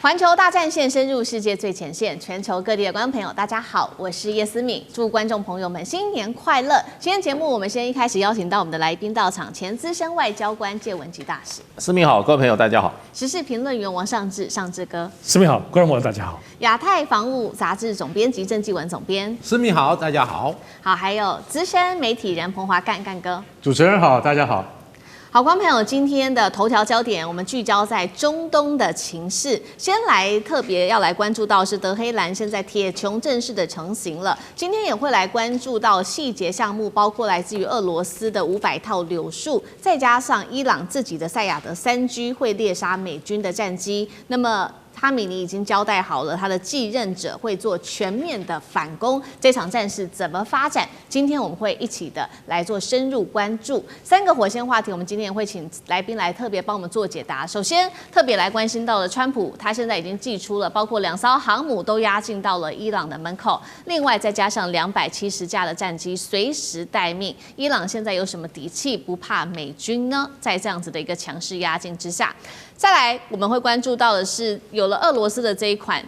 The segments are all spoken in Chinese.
环球大战线深入世界最前线，全球各地的观众朋友，大家好，我是叶思敏，祝观众朋友们新年快乐。今天节目我们先一开始邀请到我们的来宾到场，前资深外交官介文吉大使。思敏好，各位朋友大家好。时事评论员王尚志，尚志哥。思敏好，观众朋友大家好。亚太防务杂志总编辑郑继文总编。思敏好，大家好。好，还有资深媒体人彭华干哥。主持人好，大家好。好，观众朋友，今天的头条焦点，我们聚焦在中东的情势。先来特别要来关注到是德黑兰现在铁穹正式的成型了。今天也会来关注到细节项目，包括来自于俄罗斯的500套柳树，再加上伊朗自己的赛亚德3G 会猎杀美军的战机。那么哈米尼已经交代好了，他的继任者会做全面的反攻。这场战事怎么发展？今天我们会一起的来做深入关注。3个火线话题，我们今天也会请来宾来特别帮我们做解答。首先，特别来关心到了川普，他现在已经祭出了，包括2艘航母都压进到了伊朗的门口，另外再加上270架的战机随时待命。伊朗现在有什么底气不怕美军呢？在这样子的一个强势压境之下。再来，我们会关注到的是，有了俄罗斯的这一款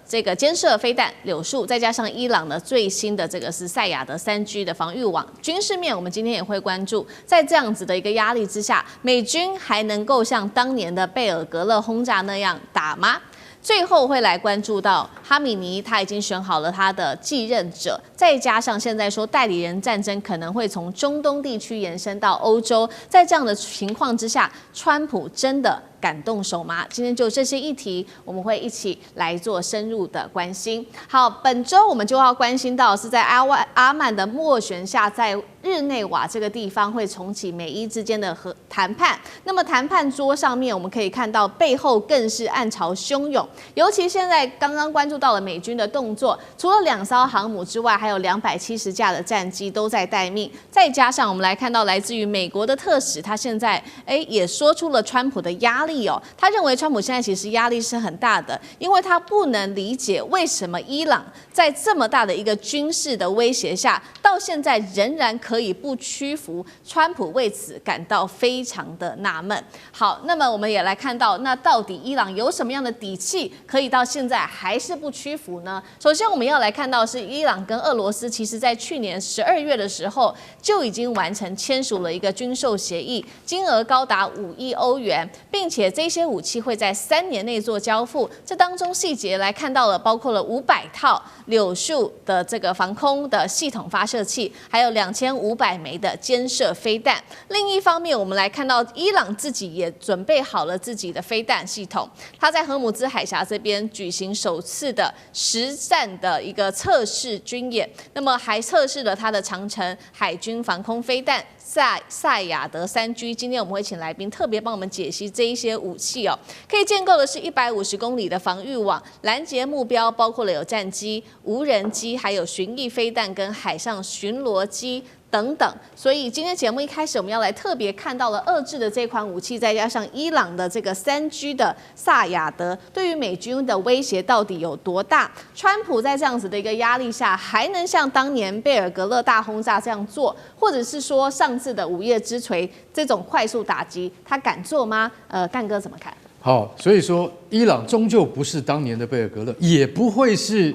这个监射飞弹柳树，再加上伊朗的最新的这个是赛亚德3G 的防御网。军事面，我们今天也会关注，在这样子的一个压力之下，美军还能够像当年的贝尔格勒轰炸那样打吗？最后会来关注到哈米尼，他已经选好了他的继任者，再加上现在说代理人战争可能会从中东地区延伸到欧洲，在这样的情况之下，川普真的敢动手吗？今天就这些议题，我们会一起来做深入的关心。好，本周我们就要关心到是在阿曼的斡旋下，在日内瓦这个地方会重启美伊之间的谈判。那么谈判桌上面，我们可以看到背后更是暗潮汹涌。尤其现在刚刚关注到了美军的动作，除了2艘航母之外，还有270架的战机都在待命。再加上我们来看到来自于美国的特使，他现在也说出了川普的压力哦。他认为川普现在其实压力是很大的，因为他不能理解为什么伊朗在这么大的一个军事的威胁下，到现在仍然可以不屈服。川普为此感到非常的纳闷。好，那么我们也来看到，那到底伊朗有什么样的底气？可以到现在还是不屈服呢？首先，我们要来看到是伊朗跟俄罗斯，其实在去年12月的时候就已经完成签署了一个军售协议，金额高达5亿欧元，并且这些武器会在3年内做交付。这当中细节来看到了，包括了500套柳树的这个防空的系统发射器，还有2500枚的监射飞弹。另一方面，我们来看到伊朗自己也准备好了自己的飞弹系统，它在荷姆兹海峡这边举行首次的实战的一个测试军演，那么还测试了它的长程海军防空飞弹赛亚德3G。今天我们会请来宾特别帮我们解析这一些武器哦。可以建构的是150公里的防御网，拦截目标包括了有战机、无人机，还有巡弋飞弹跟海上巡逻机等等。所以今天节目一开始，我们要来特别看到了遏制的这款武器，再加上伊朗的这个3G 的萨亚德，对于美军的威胁到底有多大？川普在这样子的一个压力下，还能像当年贝尔格勒大轰炸这样做，或者是说上次的午夜之锤这种快速打击，他敢做吗？干哥怎么看？好，所以说伊朗终究不是当年的贝尔格勒，也不会是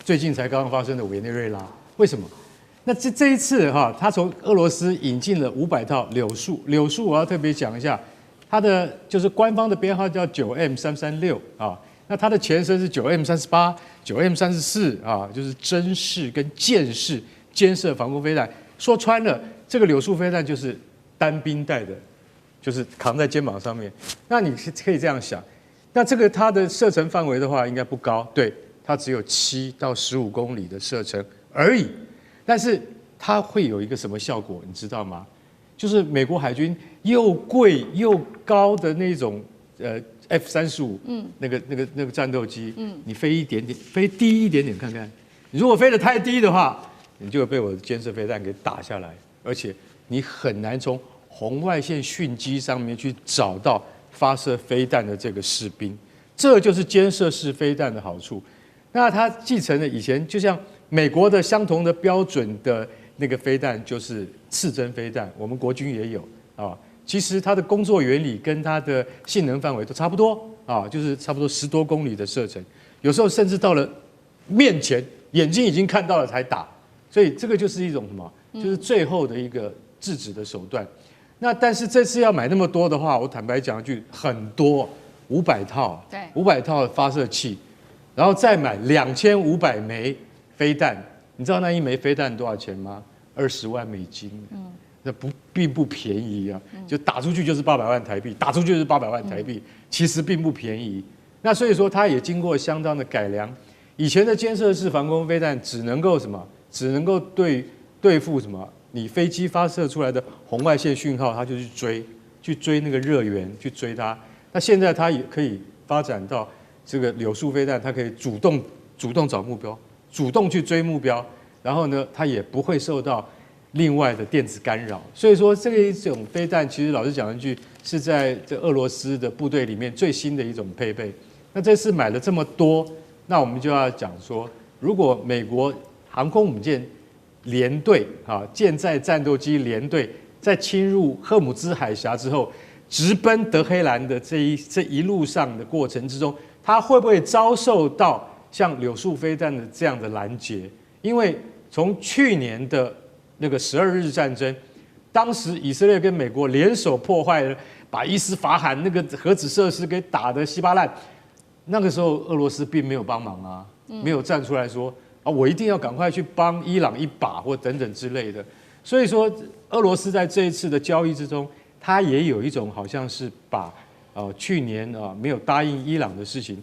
最近才刚刚发生的委内瑞拉。为什么？那这一次哈，他从俄罗斯引进了500套柳树。柳树我要特别讲一下，它的就是官方的编号叫9M336啊，那它的前身是9M38、9M34啊，就是针式跟箭式监射防空飞弹。说穿了，这个柳树飞弹就是单兵带的，就是扛在肩膀上面。那你可以这样想，那这个它的射程范围的话，应该不高，对，它只有7到15公里的射程而已。但是它会有一个什么效果，你知道吗？就是美国海军又贵又高的那种F-35，那个战斗机，你飞一点点，飞低一点点看看，你如果飞得太低的话，你就会被我的监射飞弹给打下来，而且你很难从红外线讯机上面去找到发射飞弹的这个士兵，这就是监射式飞弹的好处。那它继承了以前就像美国的相同的标准的那个飞弹，就是刺针飞弹，我们国军也有啊。其实它的工作原理跟它的性能范围都差不多啊，就是差不多10多公里的射程，有时候甚至到了面前，眼睛已经看到了才打，所以这个就是一种什么？就是最后的一个制止的手段。那但是这次要买那么多的话，我坦白讲一句，很多500套，对，500套发射器，然后再买2500枚飞弹，你知道那一枚飞弹多少钱吗？20万美金。那并不便宜啊，就打出去就是800万台币，打出去就是800万台币，其实并不便宜。那所以说，它也经过相当的改良。以前的肩射式防空飞弹只能够什么？只能够对付什么？你飞机发射出来的红外线讯号，它就去追那个热源，去追它。那现在它也可以发展到这个柳树飞弹，它可以主动找目标，主动去追目标，然后呢，它也不会受到另外的电子干扰。所以说，这一种飞弹，其实老实讲一句，是在这俄罗斯的部队里面最新的一种配备。那这次买了这么多，那我们就要讲说，如果美国航空母舰联队啊，舰载战斗机联队在侵入赫姆兹海峡之后，直奔德黑兰的这一路上的过程之中，它会不会遭受到像柳树飞弹的这样的拦截？因为从去年的那个12日战争，当时以色列跟美国联手破坏了，把伊斯法罕那个核子设施给打得稀巴烂。那个时候俄罗斯并没有帮忙啊，没有站出来说啊，我一定要赶快去帮伊朗一把或等等之类的。所以说，俄罗斯在这一次的交易之中，它也有一种好像是把去年没有答应伊朗的事情，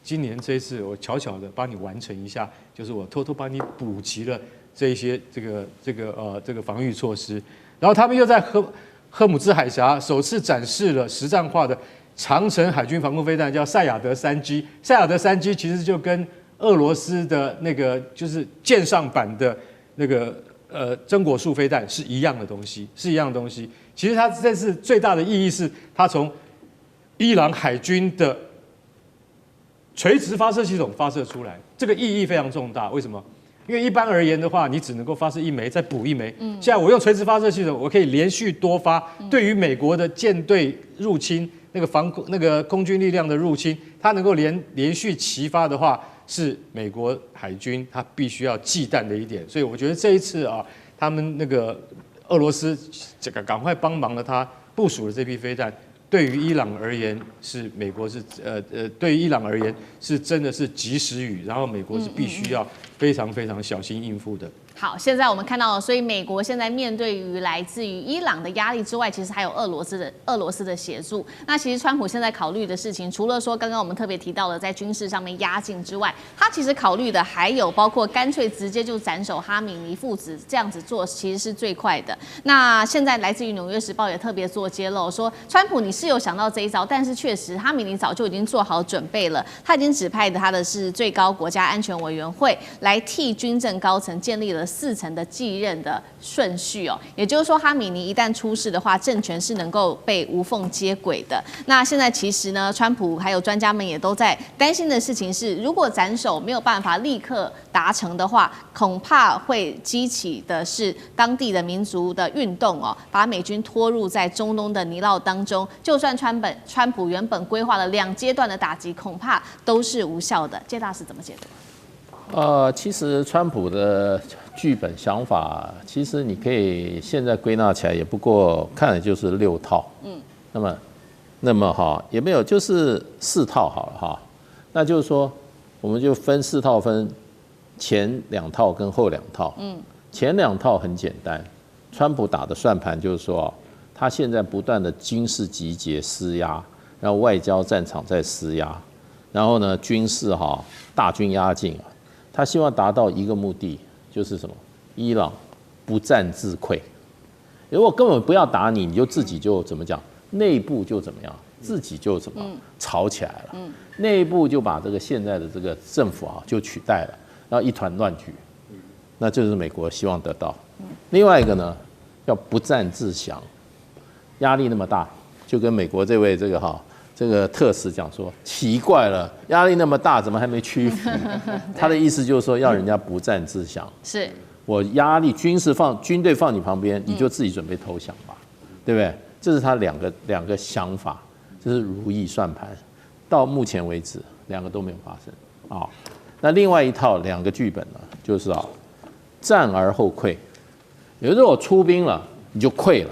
今年这一次我悄悄的帮你完成一下，就是我偷偷帮你补齐了这一些这个防御措施。然后他们又在赫姆兹海峡首次展示了实战化的长程海军防空飞弹，叫赛亚德3G。赛亚德3G其实就跟俄罗斯的那个就是舰上版的那个榛果树飞弹是一样的东西，其实它这次最大的意义是，它从伊朗海军的垂直发射系统发射出来，这个意义非常重大。为什么？因为一般而言的话，你只能够发射1枚，再补1枚。现在我用垂直发射系统，我可以连续多发。对于美国的舰队入侵，那个空军力量的入侵，它能够连续齐发的话，是美国海军它必须要忌惮的一点。所以我觉得这一次他们那个俄罗斯这个赶快帮忙了，他部署了这批飞弹。对于伊朗而言是美国是对于伊朗而言是真的是及时雨，然后美国是必须要非常非常小心应付的。好，现在我们看到了，所以美国现在面对于来自于伊朗的压力之外，其实还有俄罗斯的协助。那其实川普现在考虑的事情，除了说刚刚我们特别提到的在军事上面压境之外，他其实考虑的还有包括干脆直接就斩首哈米尼父子，这样子做其实是最快的。那现在来自于《纽约时报》也特别做揭露，说川普你是有想到这一招，但是确实哈米尼早就已经做好准备了，他已经指派他的是最高国家安全委员会来替军政高层建立了4层的继任的顺序哦，也就是说，哈米尼一旦出事的话，政权是能够被无缝接轨的。那现在其实呢，川普还有专家们也都在担心的事情是，如果斩首没有办法立刻达成的话，恐怕会激起的是当地的民族的运动哦，把美军拖入在中东的泥淖当中。就算川普原本规划了2阶段的打击，恐怕都是无效的。介大使怎么解读？其实川普的剧本想法，其实你可以现在归纳起来，也不过看的就是6套。那么也没有，就是4套好了哈。那就是说，我们就分4套，分前2套跟后2套。前2套很简单，川普打的算盘就是说，他现在不断的军事集结施压，然后外交战场在施压，然后呢军事大军压境。他希望达到一个目的，就是什么？伊朗不战自溃。如果根本不要打你，你就自己就怎么讲？内部就怎么样？自己就怎么吵起来了？内部就把这个现在的这个政府就取代了，然后一团乱局。那这是美国希望得到。另外一个呢，要不战自降。压力那么大，就跟美国这位这个特使讲说，奇怪了，压力那么大，怎么还没屈服？他的意思就是说，要人家不战自降。是我压力军队放你旁边，你就自己准备投降吧，对不对？这是他两个想法，这是如意算盘。到目前为止2个都没有发生啊。那另外一套2个剧本呢，就是战而后溃。有时候我出兵了，你就溃了，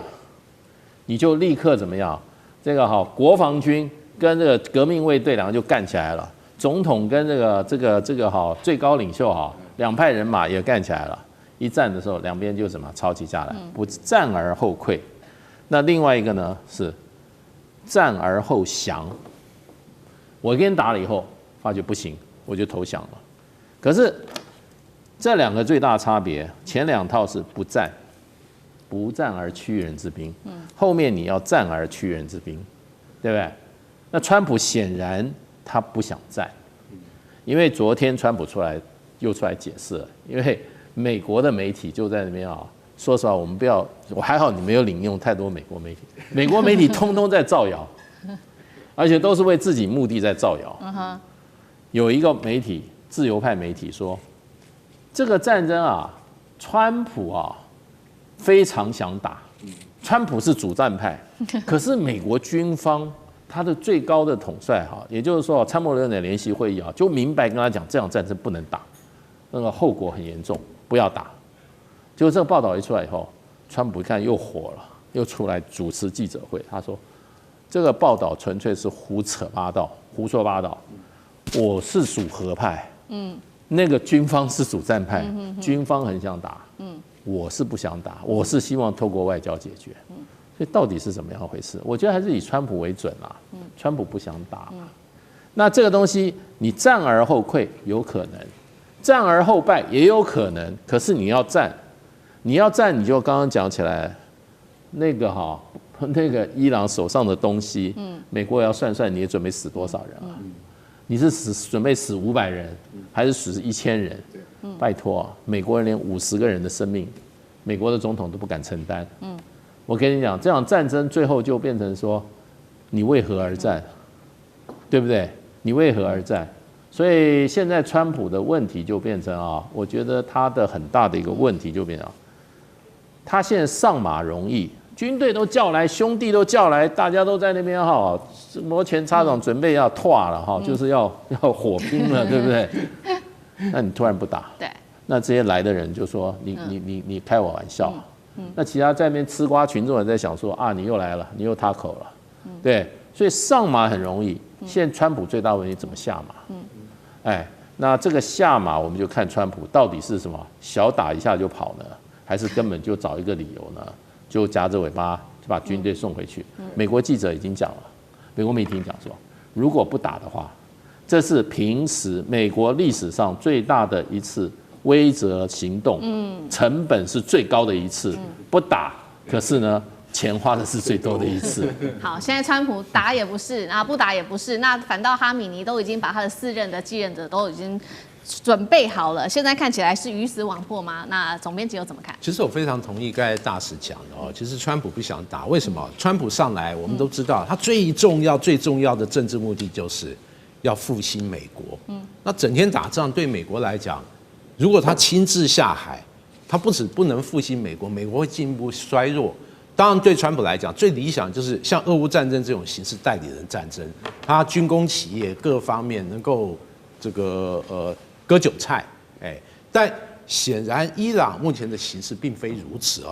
你就立刻怎么样？这个国防军跟这个革命卫队2个就干起来了，总统跟这个最高领袖2派人马也干起来了。一战的时候，2边就什么吵起架来，不战而后溃。那另外一个呢是战而后降。我跟你打了以后，发觉不行，我就投降了。可是这2个最大差别，前2套是不战而屈人之兵，后面你要战而屈人之兵，对不对？那川普显然他不想战，因为昨天川普又出来解释了，因为美国的媒体就在那边说实话，我们不要，我还好你没有领用太多美国媒体通通在造谣，而且都是为自己目的在造谣。有一个媒体，自由派媒体说，这个战争川普非常想打，川普是主战派，可是美国军方他的最高的统帅也就是说参谋长的联席会议就明白跟他讲，这场战争不能打，那个后果很严重，不要打。结果这个报道一出来以后，川普一看又火了，又出来主持记者会，他说这个报道纯粹是胡说八道，我是属和派，那个军方是主战派，军方很想打，我是不想打，我是希望透过外交解决。所以到底是怎么样回事？我觉得还是以川普为准啦。川普不想打，那这个东西你战而后溃有可能，战而后败也有可能。可是你要战，你就刚刚讲起来，那个伊朗手上的东西，美国也要算算，你也准备死多少人啊？你是准备死500人，还是死1000人？拜托，美国人连50个人的生命，美国的总统都不敢承担。我跟你讲，这场战争最后就变成说，你为何而战，对不对？你为何而战？所以现在川普的问题就变成我觉得他的很大的一个问题就变成，他现在上马容易，军队都叫来，兄弟都叫来，大家都在那边摩拳擦掌，准备要退了就是要火拼了，对不对？那你突然不打，对，那这些来的人就说你开我玩笑。那其他在那边吃瓜群众也在想说你又来了，你又他口了，对，所以上马很容易。现在川普最大问题怎么下马？那这个下马我们就看川普到底是什么，小打一下就跑呢，还是根本就找一个理由呢，就夹着尾巴就把军队送回去？美国记者已经讲了，美国媒体讲说，如果不打的话，这是平时美国历史上最大的一次威慑行动，成本是最高的一次，不打，可是呢，钱花的是最多的一次。好，现在川普打也不是，不打也不是，那反倒哈米尼都已经把他的4任的继任者都已经准备好了，现在看起来是鱼死网破吗？那总编辑又怎么看？其实我非常同意刚才大使讲的其实川普不想打，为什么？川普上来，我们都知道，他最重要的政治目的就是要复兴美国。那整天打仗对美国来讲，如果他亲自下海，他不止不能复兴美国，美国会进一步衰弱。当然，对川普来讲，最理想就是像俄乌战争这种形式代理人战争，他军工企业各方面能够割韭菜，但显然伊朗目前的形势并非如此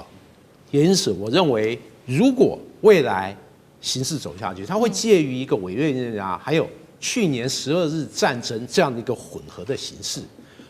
也因此，我认为如果未来形势走下去，它会介于一个委内瑞拉还有去年12日战争这样的一个混合的形式。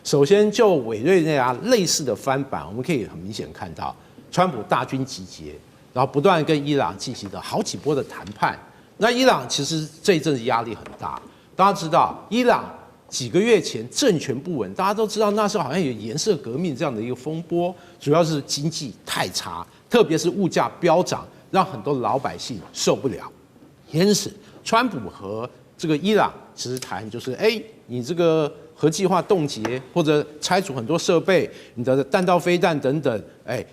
首先，就委内瑞拉类似的翻版，我们可以很明显看到，川普大军集结，然后不断跟伊朗进行了好几波的谈判。那伊朗其实这一阵子压力很大，大家知道，伊朗几个月前政权不稳，大家都知道那时候好像有颜色革命这样的一个风波，主要是经济太差，特别是物价飙涨，让很多老百姓受不了。因此，川普和这个伊朗其实谈就是，你这个核计划冻结或者拆除很多设备，你的弹道飞弹等等，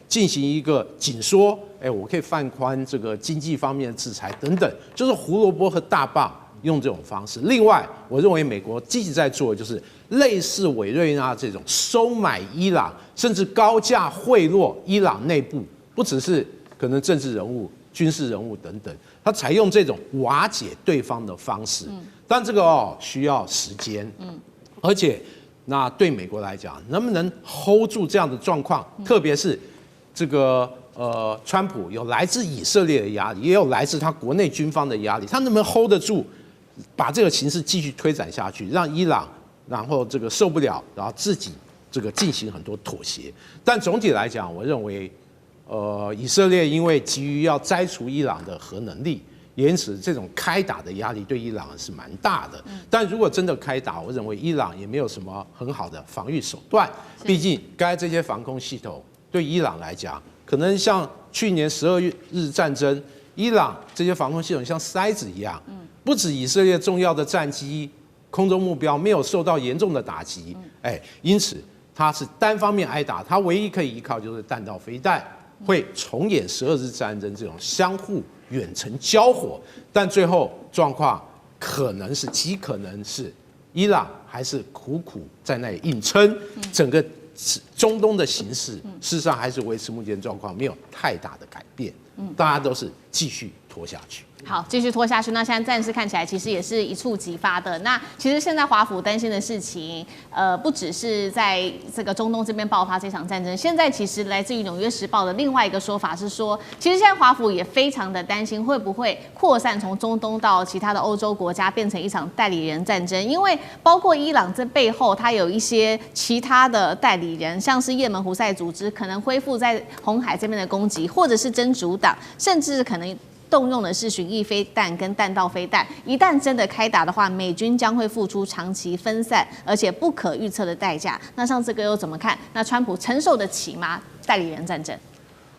进行一个紧缩，我可以放宽这个经济方面的制裁等等，就是胡萝卜和大棒用这种方式。另外，我认为美国积极在做的就是类似委内瑞拉这种收买伊朗，甚至高价贿赂伊朗内部，不只是可能政治人物、军事人物等等，他采用这种瓦解对方的方式，但这个需要时间，而且那对美国来讲，能不能 hold 住这样的状况，特别是这个川普有来自以色列的压力，也有来自他国内军方的压力，他能不能 hold 得住，把这个形势继续推展下去，让伊朗然后这个受不了，然后自己这个进行很多妥协。但总体来讲，我认为。以色列因为急于要摘除伊朗的核能力，因此这种开打的压力对伊朗是蛮大的。但如果真的开打，我认为伊朗也没有什么很好的防御手段。毕竟，刚才这些防空系统对伊朗来讲，可能像去年12日战争，伊朗这些防空系统像筛子一样，不止以色列重要的战机、空中目标没有受到严重的打击，因此它是单方面挨打，它唯一可以依靠就是弹道飞弹。会重演12日战争这种相互远程交火，但最后状况极可能是伊朗还是苦苦在那里硬撑，整个中东的形势事实上还是维持目前状况，没有太大的改变，大家都是继续拖下去。好，继续拖下去。那现在战事看起来其实也是一触即发的。那其实现在华府担心的事情，不只是在这个中东这边爆发这场战争，现在其实来自于《纽约时报》的另外一个说法是说，其实现在华府也非常的担心会不会扩散从中东到其他的欧洲国家，变成一场代理人战争。因为包括伊朗这背后，它有一些其他的代理人，像是也门胡塞组织可能恢复在红海这边的攻击，或者是真主党，甚至可能动用的是巡弋飞弹跟弹道飞弹，一旦真的开打的话，美军将会付出长期分散而且不可预测的代价。那像这个又怎么看？那川普承受得起吗？代理人战争？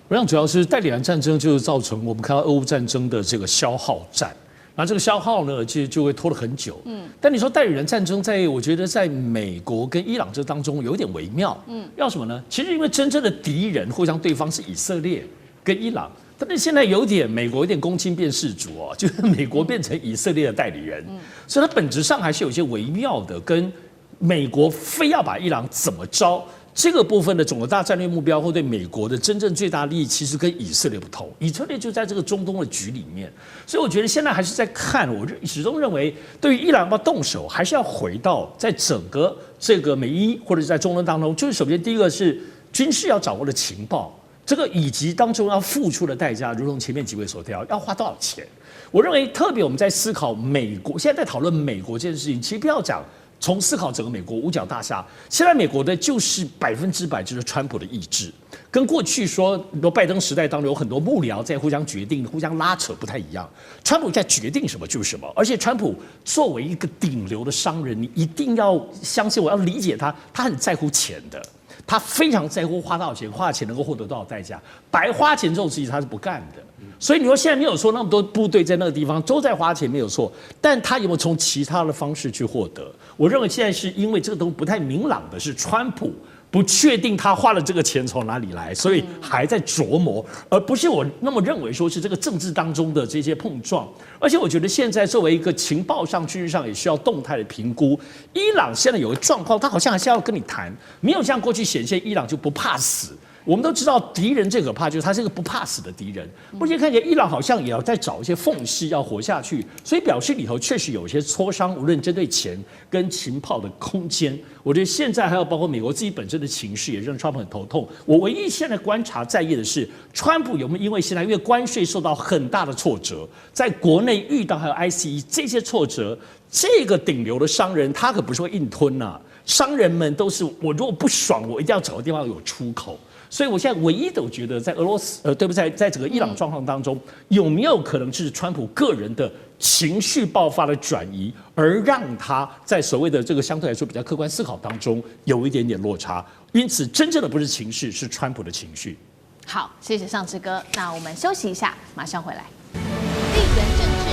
我想主要是代理人战争就是造成我们看到俄乌战争的这个消耗战。那这个消耗呢，其实就会拖了很久。但你说代理人战争，我觉得在美国跟伊朗这当中有点微妙。要什么呢？其实因为真正的敌人互相对方是以色列跟伊朗。但是现在美国有点公亲变事主哦，就是美国变成以色列的代理人，所以它本质上还是有一些微妙的，跟美国非要把伊朗怎么着这个部分的总的大战略目标，或对美国的真正最大利益，其实跟以色列不同。以色列就在这个中东的局里面，所以我觉得现在还是在看，我始终认为，对于伊朗要不要动手，还是要回到在整个这个美伊或者在中东当中，就是首先第一个是军事要掌握的情报。这个以及当中要付出的代价，如同前面几位所提到，要花多少钱？我认为特别我们在思考美国，现在在讨论美国这件事情，其实不要讲从思考整个美国五角大厦，现在美国的就是100%就是川普的意志，跟过去说拜登时代当中有很多幕僚在互相决定、互相拉扯不太一样。川普在决定什么就是什么，而且川普作为一个顶流的商人，你一定要相信我，要理解他，他很在乎钱的。他非常在乎花多少钱，花钱能够获得多少代价。白花钱这种事情他是不干的。所以你说现在没有说那么多部队在那个地方都在花钱没有错，但他有没有从其他的方式去获得？我认为现在是因为这个都不太明朗的是川普。不确定他花了这个钱从哪里来，所以还在琢磨，而不是我那么认为说是这个政治当中的这些碰撞。而且我觉得现在作为一个情报上、军事上也需要动态的评估。伊朗现在有个状况，他好像还是要跟你谈，没有像过去显现伊朗就不怕死。我们都知道敌人最可怕就是他是个不怕死的敌人，目前看起来伊朗好像也要在找一些缝隙要活下去，所以表示里头确实有一些磋商，无论针对钱跟情报的空间。我觉得现在还有包括美国自己本身的情绪也让川普很头痛。我唯一现在观察在意的是，川普有没有因为现在因为关税受到很大的挫折，在国内遇到还有 ICE 这些挫折，这个顶流的商人他可不是会硬吞啊，商人们都是我如果不爽，我一定要找个地方有出口。所以我现在唯一的我觉得在俄罗斯对不对，在整个伊朗状况当中，有没有可能是川普个人的情绪爆发的转移，而让他在所谓的这个相对来说比较客观思考当中有一点点落差？因此，真正的不是情绪，是川普的情绪。好，谢谢尚志哥。那我们休息一下，马上回来。地缘政治、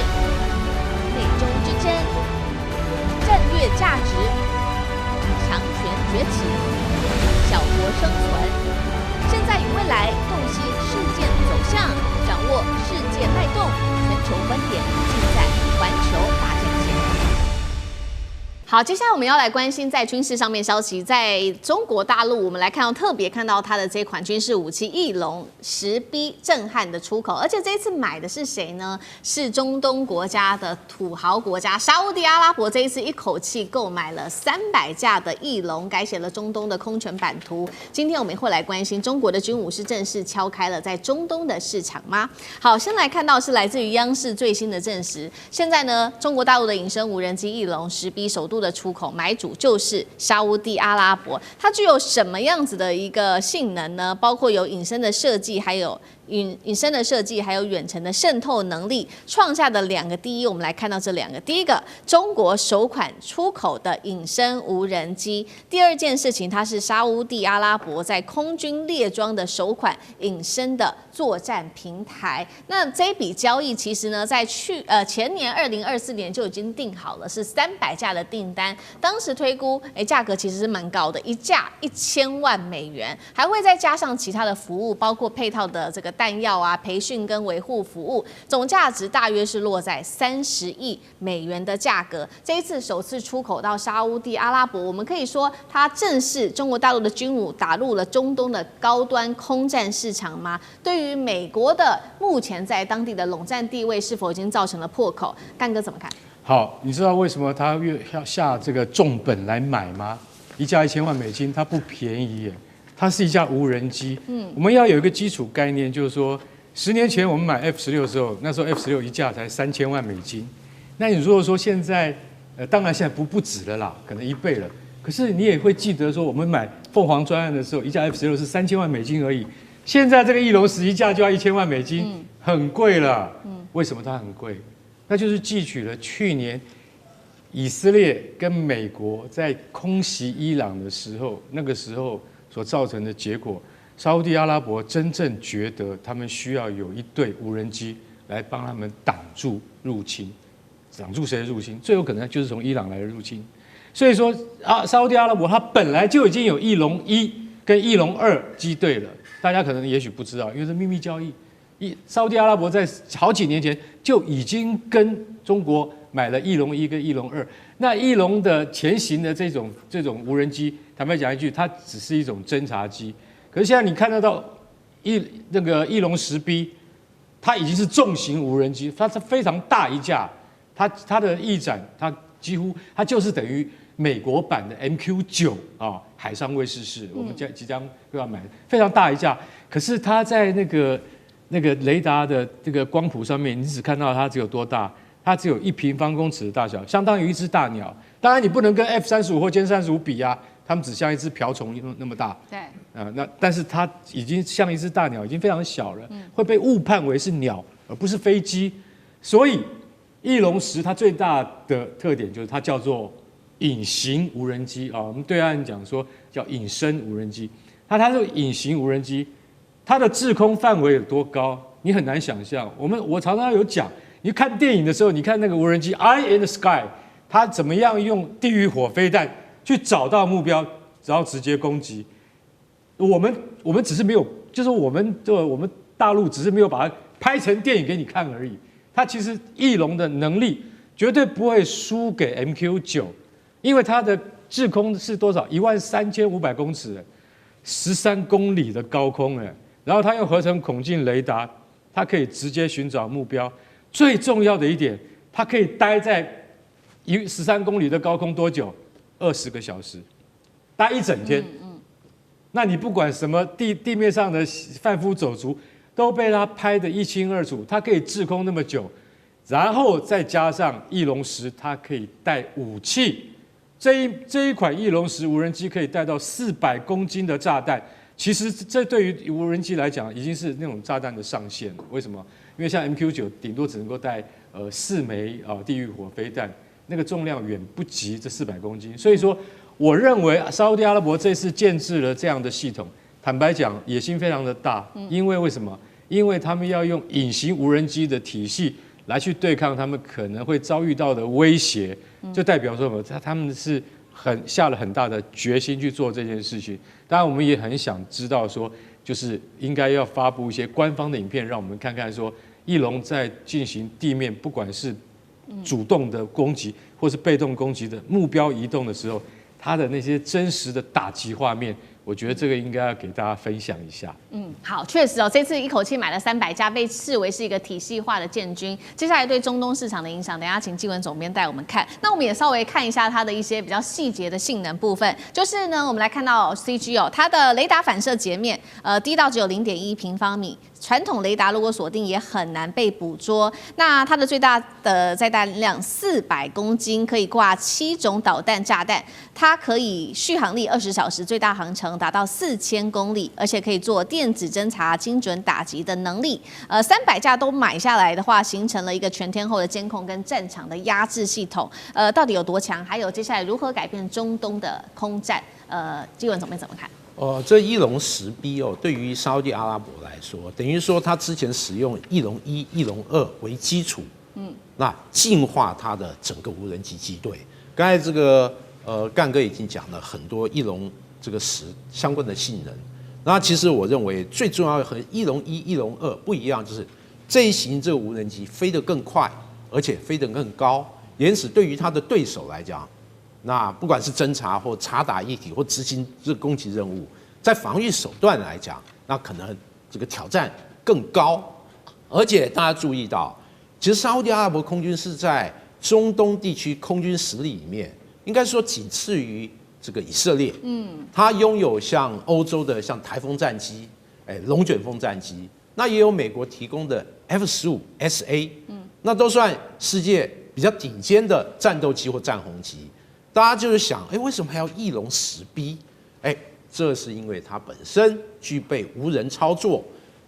美中之争、战略价值、强权崛起、小国生存。现在与未来洞悉事件走向，掌握世界脉动，全球观点尽在环球大讲堂。好，接下来我们要来关心在军事上面消息，在中国大陆，我们来看到特别看到它的这款军事武器翼龙10B 震撼的出口，而且这一次买的是谁呢？是中东国家的土豪国家沙烏地阿拉伯，这一次一口气购买了300架的翼龙，改写了中东的空权版图。今天我们会来关心中国的军武是正式敲开了在中东的市场吗？好，先来看到是来自于央视最新的证实，现在呢，中国大陆的隐身无人机翼龙10B首度的出口买主就是沙烏地阿拉伯，它具有什么样子的一个性能呢？包括有隐身的设计，还有隐身的设计，还有远程的渗透能力，创下的2个第一。我们来看到这2个，第一个，中国首款出口的隐身无人机；第二件事情，它是沙烏地阿拉伯在空军列装的首款隐身的作战平台。那这一笔交易其实呢，在前年2024年就已经定好了，是300架的订单。当时推估，价格其实是蛮高的，一架1000万美元，还会再加上其他的服务，包括配套的这个弹药啊、培训跟维护服务，总价值大约是落在30亿美元的价格。这一次首次出口到沙烏地阿拉伯，我们可以说它正是中国大陆的军武打入了中东的高端空战市场吗？对于美国的目前在当地的垄断地位，是否已经造成了破口？干哥怎么看？好，你知道为什么他要下这个重本来买吗？一架1000万美金，它不便宜耶。它是一架无人机。我们要有一个基础概念，就是说，10年前我们买 F16的时候，那时候 F16一架才3000万美金。那你如果说现在，当然现在不止了啦，可能1倍了。可是你也会记得说，我们买凤凰专案的时候，一架 F16是3000万美金而已。现在这个翼龙11架就要1000万美金，很贵了。为什么它很贵？那就是汲取了去年以色列跟美国在空袭伊朗的时候，那个时候所造成的结果。沙烏地阿拉伯真正觉得他们需要有一队无人机来帮他们挡住入侵，挡住谁的入侵？最有可能就是从伊朗来的入侵。所以说沙烏地阿拉伯它本来就已经有翼龙1跟翼龙2机队了，大家可能也许不知道，因为是秘密交易。沙烏地阿拉伯在好几年前就已经跟中国买了翼龙1跟翼龙2。那翼龙的前行的这种无人机，坦白讲一句，它只是一种侦察机。可是现在你看得到那个翼龙10B，它已经是重型无人机，它是非常大一架，它的翼展它几乎它就是等于美国版的 MQ9啊，海上卫士式，我们即将要买，非常大一架。可是它在那个雷达的这个光谱上面，你只看到它只有多大？它只有1平方公尺的大小，相当于一只大鸟。当然你不能跟 F35或歼35比啊，它们只像一只瓢虫那么大。对。但是它已经像一只大鸟，已经非常小了，会被误判为是鸟而不是飞机。所以翼龙10它最大的特点就是它叫做隐形无人机啊。我们对岸讲说叫隐身无人机，它是隐形无人机，它的制空范围有多高，你很难想象。我常常有讲。你看电影的时候，你看那个无人机《Eye in the Sky》，它怎么样用地狱火飞弹去找到目标，然后直接攻击。我们只是没有，就是我们大陆只是没有把它拍成电影给你看而已。它其实翼龙的能力绝对不会输给 MQ9，因为它的制空是多少？13500公尺，13公里的高空然后它用合成孔径雷达，它可以直接寻找目标。最重要的一点，它可以待在13公里的高空多久？20个小时，待一整天。那你不管什么地面上的贩夫走卒，都被它拍得一清二楚。它可以制空那么久，然后再加上翼龙10，它可以带武器。这一款翼龙10无人机可以带到400公斤的炸弹。其实这对于无人机来讲，已经是那种炸弹的上限了。为什么？因为像 MQ9顶多只能够带4枚地狱火飞弹，那个重量远不及这400公斤。所以说，我认为沙烏地阿拉伯这次建制了这样的系统，坦白讲野心非常的大。因为为什么？因为他们要用隐形无人机的体系来去对抗他们可能会遭遇到的威胁，就代表说什么？他们是下了很大的决心去做这件事情。当然，我们也很想知道说，就是应该要发布一些官方的影片，让我们看看说，翼龙在进行地面不管是主动的攻击，或或是被动攻击的目标移动的时候，它的那些真实的打击画面，我觉得这个应该要给大家分享一下。好，确实哦，这次一口气买了300家，被视为是一个体系化的建军。接下来对中东市场的影响，等一下请纪文总编带我们看。那我们也稍微看一下它的一些比较细节的性能部分，就是呢，我们来看到 CG 哦，它的雷达反射截面，低到只有0.1平方米。传统雷达如果锁定也很难被捕捉。那它的最大的载弹量400公斤，可以挂7种导弹炸弹。它可以续航力20小时，最大航程达到4000公里，而且可以做电子侦察、精准打击的能力。300架都买下来的话，形成了一个全天候的监控跟战场的压制系统。到底有多强？还有接下来如何改变中东的空战？纪文总编怎么看？这翼龙10B哦，对于沙烏地阿拉伯来说，等于说它之前使用翼龙1、翼龙2为基础，那进化它的整个无人机机队。刚才这个干哥已经讲了很多翼龙这个10相关的性能。那其实我认为最重要的和翼龙1、翼龙2不一样，就是这一型这个无人机飞得更快，而且飞得更高，因此对于它的对手来讲，那不管是侦察或察打一体或执行这个攻击任务，在防御手段来讲，那可能这个挑战更高。而且大家注意到，其实沙烏地阿拉伯空军是在中东地区空军实力里面，应该说仅次于这个以色列。它拥有像欧洲的像台风战机、龙卷风战机，那也有美国提供的 F-15SA，那都算世界比较顶尖的战斗机或战轰机。大家就是想，为什么还要翼龙10B？这是因为它本身具备无人操作，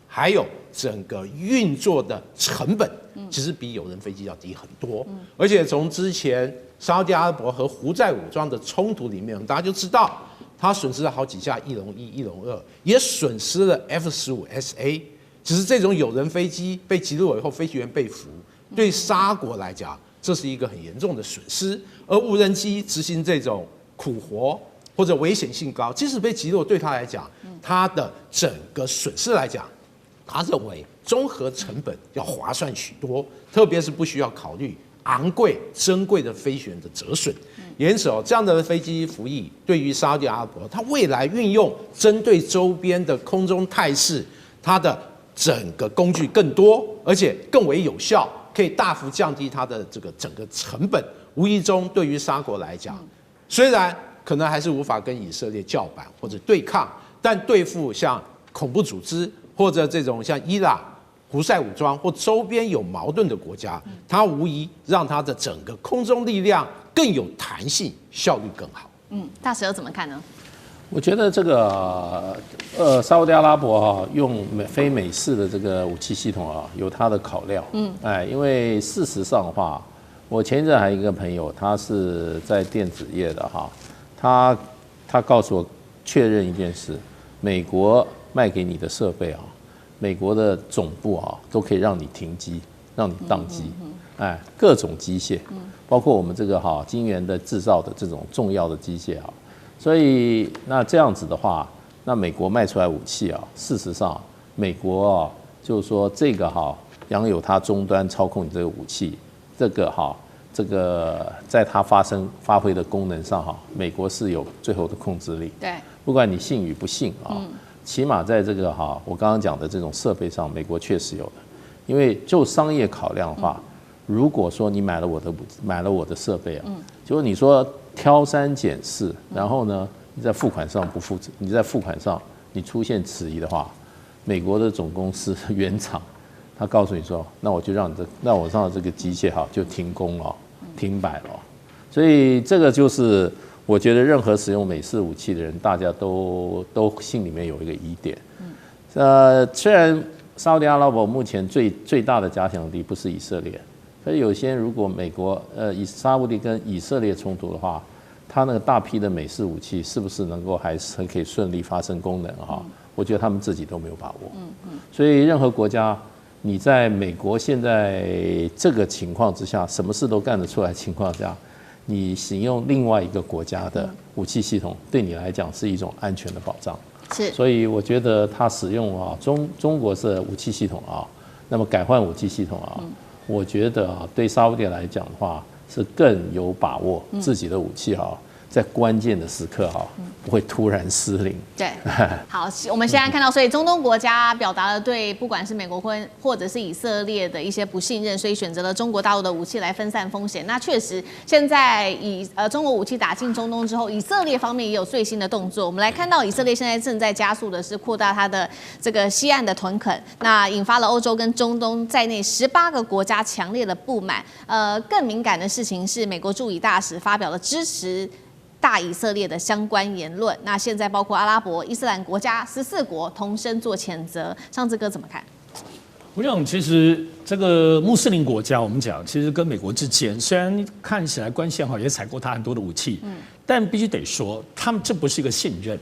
还有整个运作的成本，其实比有人飞机要低很多。而且从之前沙烏地阿拉伯和胡塞武装的冲突里面，大家就知道，它损失了好几架翼龙1、翼龙2，也损失了 F-15SA。其实这种有人飞机被击落以后，飞行员被俘，对沙国来讲，这是一个很严重的损失。而无人机执行这种苦活或者危险性高，即使被击落，对他来讲，他的整个损失来讲，他认为综合成本要划算许多，特别是不需要考虑昂贵珍贵的飞行员的折损。因此这样的飞机服役对于沙烏地阿拉伯，它未来运用针对周边的空中态势，它的整个工具更多，而且更为有效，可以大幅降低它的这个整个成本。无意中对于沙国来讲，虽然可能还是无法跟以色列叫板或者对抗，但对付像恐怖组织或者这种像伊朗、胡塞武装或周边有矛盾的国家，它无疑让它的整个空中力量更有弹性，效率更好。大石油怎么看呢？我觉得这个沙烏地阿拉伯用非美式的这个武器系统有它的考量。因为事实上的话，我前一阵还有一个朋友，他是在电子业的他告诉我确认一件事：美国卖给你的设备美国的总部都可以让你停机，让你宕机，各种机械，包括我们这个晶圆的制造的这种重要的机械所以那这样子的话，那美国卖出来武器事实上美国就是说这个拥有它终端操控你这个武器，这个在它发挥的功能上美国是有最后的控制力。对，不管你信与不信起码在这个我刚刚讲的这种设备上，美国确实有的。因为就商业考量的话，如果说你买了我的设备结果你说挑三拣四，然后呢你在付款上不负责，你在付款上你出现迟疑的话，美国的总公司原厂他告诉你说，那我就让我让这个机械就停工了，停摆了。所以这个就是我觉得任何使用美式武器的人，大家都心里面有一个疑点。虽然沙烏地阿拉伯目前最大的假想敌不是以色列，所以有些如果美国沙烏地跟以色列冲突的话，他那个大批的美式武器是不是能够还可以顺利发生功能我觉得他们自己都没有把握。所以任何国家，你在美国现在这个情况之下，什么事都干得出来的情况下，你使用另外一个国家的武器系统，对你来讲是一种安全的保障。是，所以我觉得他使用中国式武器系统那么改换武器系统我觉得对沙烏地来讲的话，是更有把握自己的武器哈，在关键的时刻哈不会突然失灵。对，好，我们现在看到，所以中东国家表达了对不管是美国或者是以色列的一些不信任，所以选择了中国大陆的武器来分散风险。那确实，现在中国武器打进中东之后，以色列方面也有最新的动作。我们来看到，以色列现在正在加速的是扩大它的这个西岸的屯垦，那引发了欧洲跟中东在内18个国家强烈的不满。更敏感的事情是，美国驻以大使发表了支持大以色列的相关言论，那现在包括阿拉伯、伊斯兰国家14国同声做谴责。上次哥怎么看？我想，其实这个穆斯林国家，我们讲，其实跟美国之间虽然看起来关系好，也采购他很多的武器，但必须得说，他们这不是一个信任。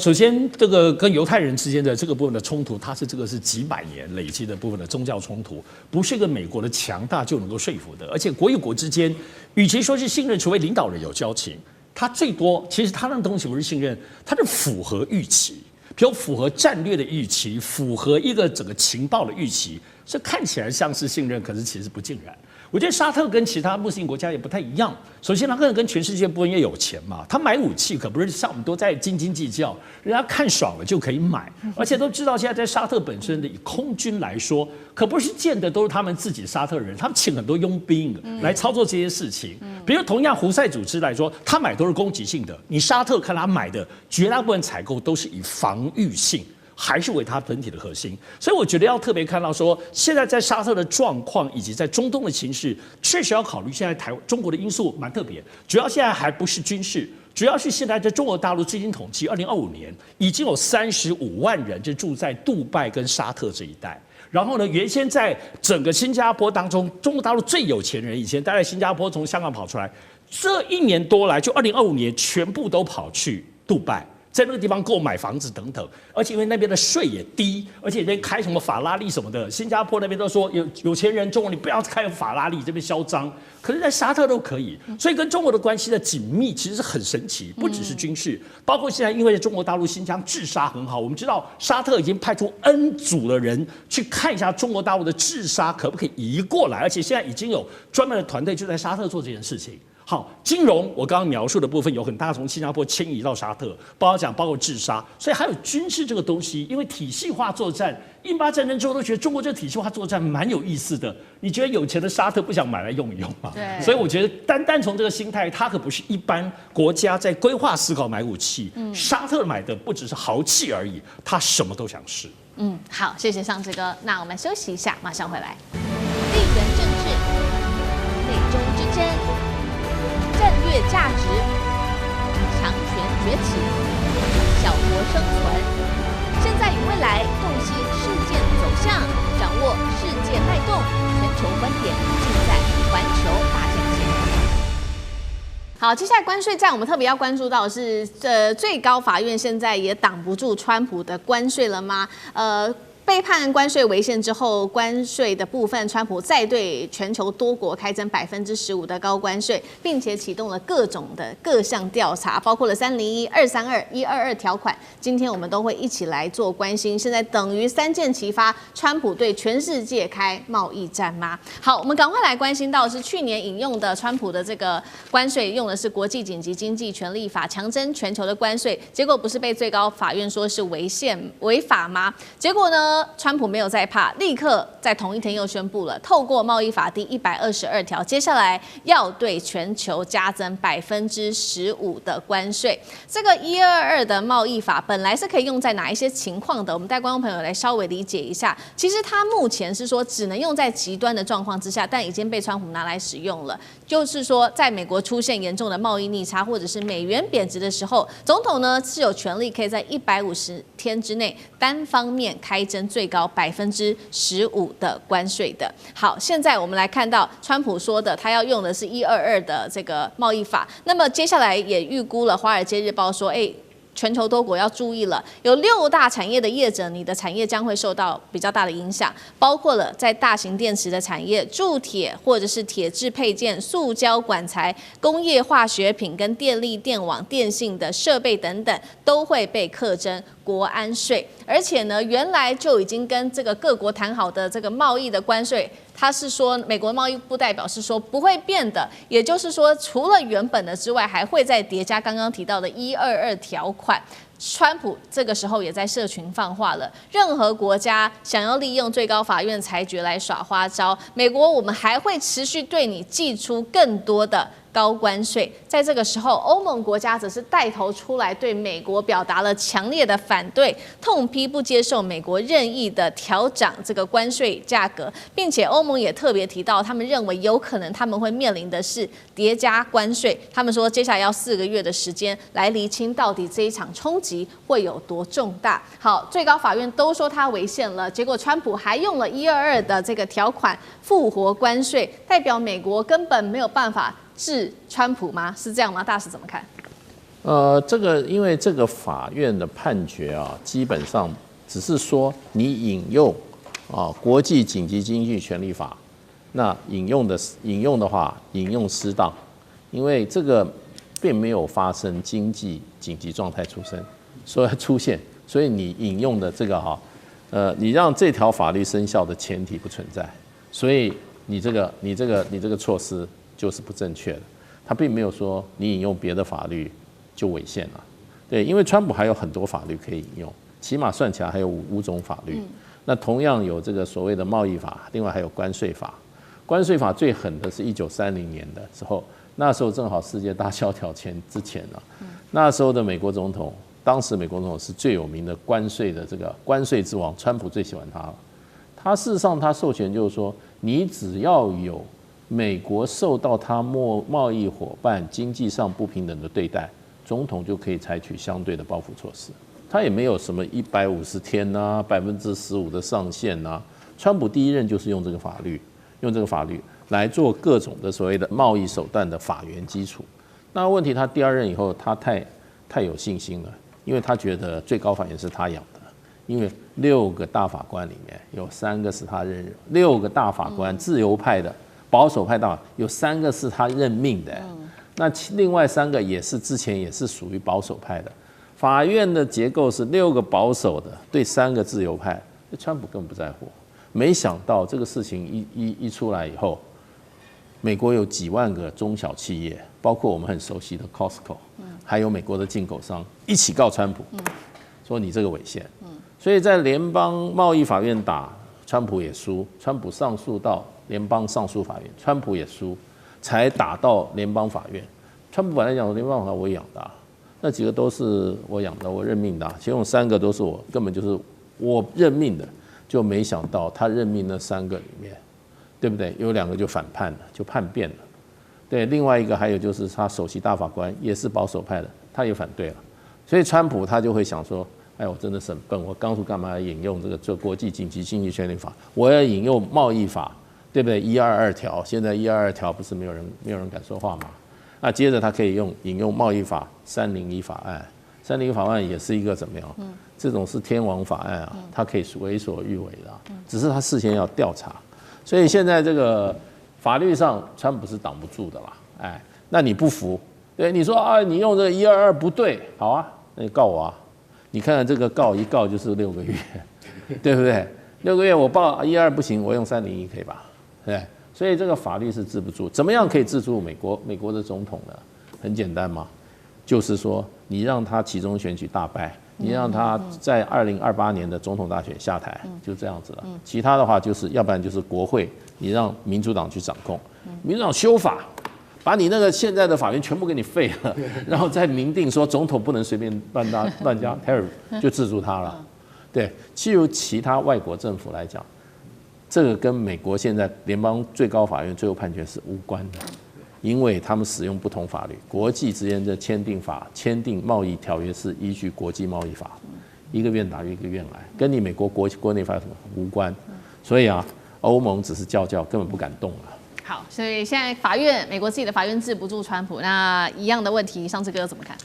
首先，这个跟犹太人之间的这个部分的冲突，它是几百年累积的部分的宗教冲突，不是一个美国的强大就能够说服的。而且国与国之间，与其说是信任，除非领导人有交情。它最多，其实它那个东西不是信任，它是符合预期，比如符合战略的预期，符合一个整个情报的预期，这看起来像是信任，可是其实不尽然。我觉得沙特跟其他穆斯林国家也不太一样。首先，他可能跟全世界不一样有钱嘛，他买武器可不是像我们都在斤斤计较，人家看爽了就可以买，而且都知道现在在沙特本身的以空军来说，可不是见的都是他们自己沙特人，他们请很多佣兵来操作这些事情。比如同样胡塞组织来说，他买都是攻击性的，你沙特看他买的绝大部分采购都是以防御性。还是为它本体的核心，所以我觉得要特别看到说，现在在沙特的状况以及在中东的情势，确实要考虑现在中国的因素蛮特别，主要现在还不是军事，主要是现在在中国大陆最新统计，2025年已经有35万人就住在杜拜跟沙特这一带。然后呢，原先在整个新加坡当中，中国大陆最有钱人以前待在新加坡，从香港跑出来，这1年多来，就2025年全部都跑去杜拜。在那个地方购买房子等等，而且因为那边的税也低，而且连开什么法拉利什么的，新加坡那边都说有钱人中国你不要开法拉利，这边嚣张。可是，在沙特都可以，所以跟中国的关系的紧密其实是很神奇，不只是军事，包括现在因为中国大陆新疆治沙很好，我们知道沙特已经派出 N 组的人去看一下中国大陆的治沙可不可以移过来，而且现在已经有专门的团队就在沙特做这件事情。好，金融我刚刚描述的部分有很大从新加坡迁移到沙特，包括治沙，所以还有军事这个东西，因为体系化作战，印巴战争之后都觉得中国这个体系化作战蛮有意思的。你觉得有钱的沙特不想买来用一用吗？对。所以我觉得单从这个心态，它可不是一般国家在规划思考买武器。沙特买的不只是豪气而已，他什么都想试。好，谢谢上志哥。那我们休息一下，马上回来。地缘政治，美中之争。战略价值，强权崛起，小国生存。现在与未来，洞悉事件走向，掌握世界脉动，全球观点尽在环球大战线。好，接下来关税战，我们特别要关注到的是，最高法院现在也挡不住川普的关税了吗？被判关税违宪之后，关税的部分，川普再对全球多国开征15%的高关税，并且启动了各项调查，包括了301、232、122条款。今天我们都会一起来做关心。现在等于3箭齐发，川普对全世界开贸易战吗？好，我们赶快来关心到的是去年引用的川普的这个关税，用的是国际紧急经济权利法，强征全球的关税，结果不是被最高法院说是违法吗？结果呢？川普没有再怕，立刻在同一天又宣布了，透过贸易法第122条，接下来要对全球加征15%的关税。这个122的贸易法本来是可以用在哪一些情况的？我们带观众朋友来稍微理解一下。其实它目前是说只能用在极端的状况之下，但已经被川普拿来使用了。就是说，在美国出现严重的贸易逆差或者是美元贬值的时候，总统呢是有权利可以在150天之内单方面开征最高15%的关税的。好，现在我们来看到川普说的，他要用的是122的这个贸易法。那么接下来也预估了《华尔街日报》说，全球多国要注意了，有6大产业的业者，你的产业将会受到比较大的影响，包括了在大型电池的产业、铸铁或者是铁制配件、塑胶管材、工业化学品跟电力、电网、电信的设备等等，都会被课征国安税。而且呢，原来就已经跟这个各国谈好的这个贸易的关税，他是说美国贸易部代表是说不会变的，也就是说除了原本的之外，还会再叠加刚刚提到的122条款。川普这个时候也在社群放话了，任何国家想要利用最高法院裁决来耍花招，美国我们还会持续对你祭出更多的高关税。在这个时候，欧盟国家则是带头出来对美国表达了强烈的反对，痛批不接受美国任意的调涨这个关税价格，并且欧盟也特别提到，他们认为有可能他们会面临的是叠加关税。他们说接下来要4个月的时间来厘清到底这一场冲击会有多重大。好，最高法院都说他违宪了，结果川普还用了122的这个条款复活关税，代表美国根本没有办法治川普吗？是这样吗？大使怎么看？因为这个法院的判决啊，基本上只是说你引用国际紧急经济权利法，那引用的话引用失当，因为这个并没有发生经济紧急状态出现，所以你引用的这个你让这条法律生效的前提不存在，所以你这个措施就是不正确的。他并没有说你引用别的法律就违宪了，对，因为川普还有很多法律可以引用，起码算起来还有5种法律。那同样有这个所谓的贸易法，另外还有关税法。关税法最狠的是1930年的时候，那时候正好世界大萧条之前了。那时候的美国总统，当时美国总统是最有名的关税的这个关税之王，川普最喜欢他了。他事实上他授权就是说，你只要有美国受到他贸易伙伴经济上不平等的对待，总统就可以采取相对的报复措施。他也没有什么150天啊，15%的上限啊。川普第一任就是用这个法律来做各种的所谓的贸易手段的法源基础。那问题他第2任以后，他太有信心了，因为他觉得最高法院是他养的，因为6个大法官里面有3个是他任命，6个大法官自由派的、保守派大法有3个是他任命的，那另外3个也是之前也是属于保守派的。法院的结构是6个保守的对3个自由派，川普根本不在乎。没想到这个事情一出来以后，美国有几万个中小企业，包括我们很熟悉的 Costco， 还有美国的进口商一起告川普，说你这个违宪。所以在联邦贸易法院打川普也输，川普上诉到联邦上诉法院，川普也输，才打到联邦法院。川普本来讲联邦法我养的那几个都是我养的，我任命的，其中3个都是我根本就是我任命的，就没想到他任命那3个里面，对不对？有2个就反叛了，就叛变了。对，另外一个还有就是他首席大法官也是保守派的，他也反对了。所以川普他就会想说，哎，我真的是很笨，我当初干嘛要引用这国际紧急经济权利法？我要引用贸易法，对不对？122条，现在122条不是没有人敢说话吗？那接着他可以引用贸易法301法案，301法案也是一个怎么样？这种是天王法案啊，他可以为所欲为的，只是他事先要调查。所以现在这个法律上，川普是挡不住的啦。哎，那你不服？对，你说啊，你用这个122不对，好啊，那你告我啊。你看看这个一告就是6个月，对不对？6个月我报122不行，我用301可以吧？对。所以这个法律是治不住，怎么样可以治住美国的总统呢？很简单嘛，就是说你让他期中选举大败，你让他在2028年的总统大选下台，就这样子了。其他的话就是要不然就是国会，你让民主党去掌控，民主党修法，把你那个现在的法院全部给你废了，然后再明定说总统不能随便乱加 tariff， 就治住他了。对，譬如其他外国政府来讲。这个跟美国现在联邦最高法院最后判决是无关的，因为他们使用不同法律，国际之间的签订贸易条约是依据国际贸易法，一个愿打一个愿挨，跟你美国国内法什么无关，所以欧盟只是叫，根本不敢动了。好，所以现在美国自己的法院治不住川普，那一样的问题，上次哥怎么看？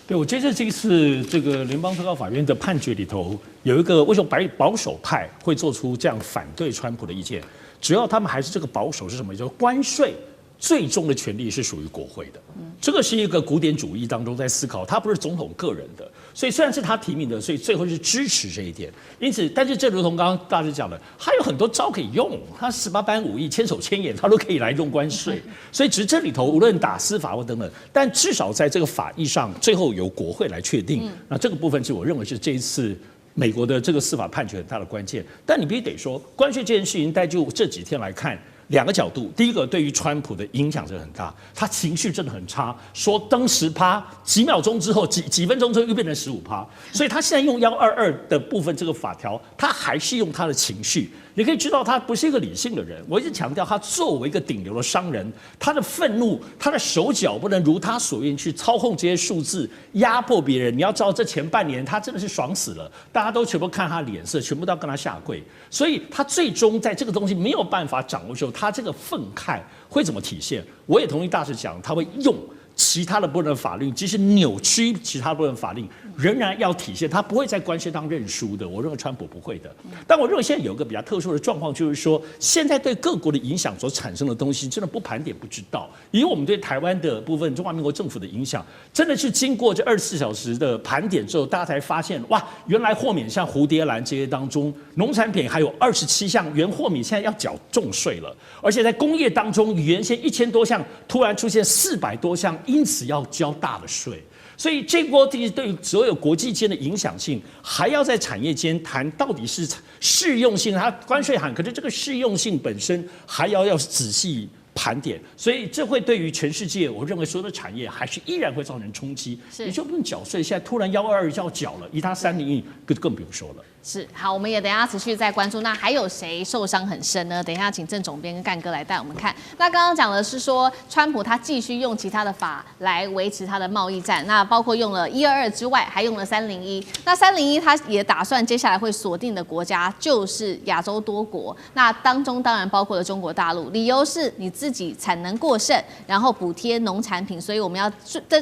对，我觉得这一次这个联邦最高法院的判决里头有一个为什么保守派会做出这样反对川普的意见？主要他们还是这个保守是什么？就是关税最终的权利是属于国会的。这个是一个古典主义当中在思考，他不是总统个人的，所以虽然是他提名的，所以最后是支持这一点。因此，但是正如同刚刚大师讲的，他有很多招可以用，他18般武艺、千手千眼，他都可以来用关税。所以，只是这里头无论打司法或等等，但至少在这个法益上，最后由国会来确定。那这个部分是我认为是这一次美国的这个司法判决很大的关键。但你必须得说，关税这件事情，但就这几天来看。2个角度，第一个对于川普的影响是很大，他情绪真的很差，说登10%，几秒钟之后，几分钟之后又变成15%，所以他现在用122的部分这个法条，他还是用他的情绪。你可以知道他不是一个理性的人。我一直强调，他作为一个顶流的商人，他的愤怒，他的手脚不能如他所愿去操控这些数字，压迫别人。你要知道，这前半年他真的是爽死了，大家都全部看他脸色，全部都要跟他下跪。所以他最终在这个东西没有办法掌握的时候，他这个愤慨会怎么体现？我也同意大师讲，他会用其他的部分的法律，即使扭曲其他部分法律，仍然要体现，他不会在关税当认输的。我认为川普不会的。但我认为现在有一个比较特殊的状况，就是说现在对各国的影响所产生的东西，真的不盘点不知道。以我们对台湾的部分，中华民国政府的影响，真的是经过这24小时的盘点之后，大家才发现，哇，原来豁免像蝴蝶兰这些当中，农产品还有27项原豁免，现在要缴重税了。而且在工业当中，原先1000多项，突然出现400多项，因此要交大的税。所以这波对于所有国际间的影响性，还要在产业间谈到底是适用性，它关税喊，可是这个适用性本身还要仔细盘点，所以这会对于全世界，我认为所有的产业还是依然会造成冲击。你就不用缴税，现在突然122要缴了，以他301更不用说了。是好，我们也等一下持续再关注。那还有谁受伤很深呢？等一下请郑总编跟干哥来带我们看。那刚刚讲的是说，川普他继续用其他的法来维持他的贸易战，那包括用了122之外，还用了301。那301他也打算接下来会锁定的国家就是亚洲多国，那当中当然包括了中国大陆。理由是你自己产能过剩，然后补贴农产品，所以我们要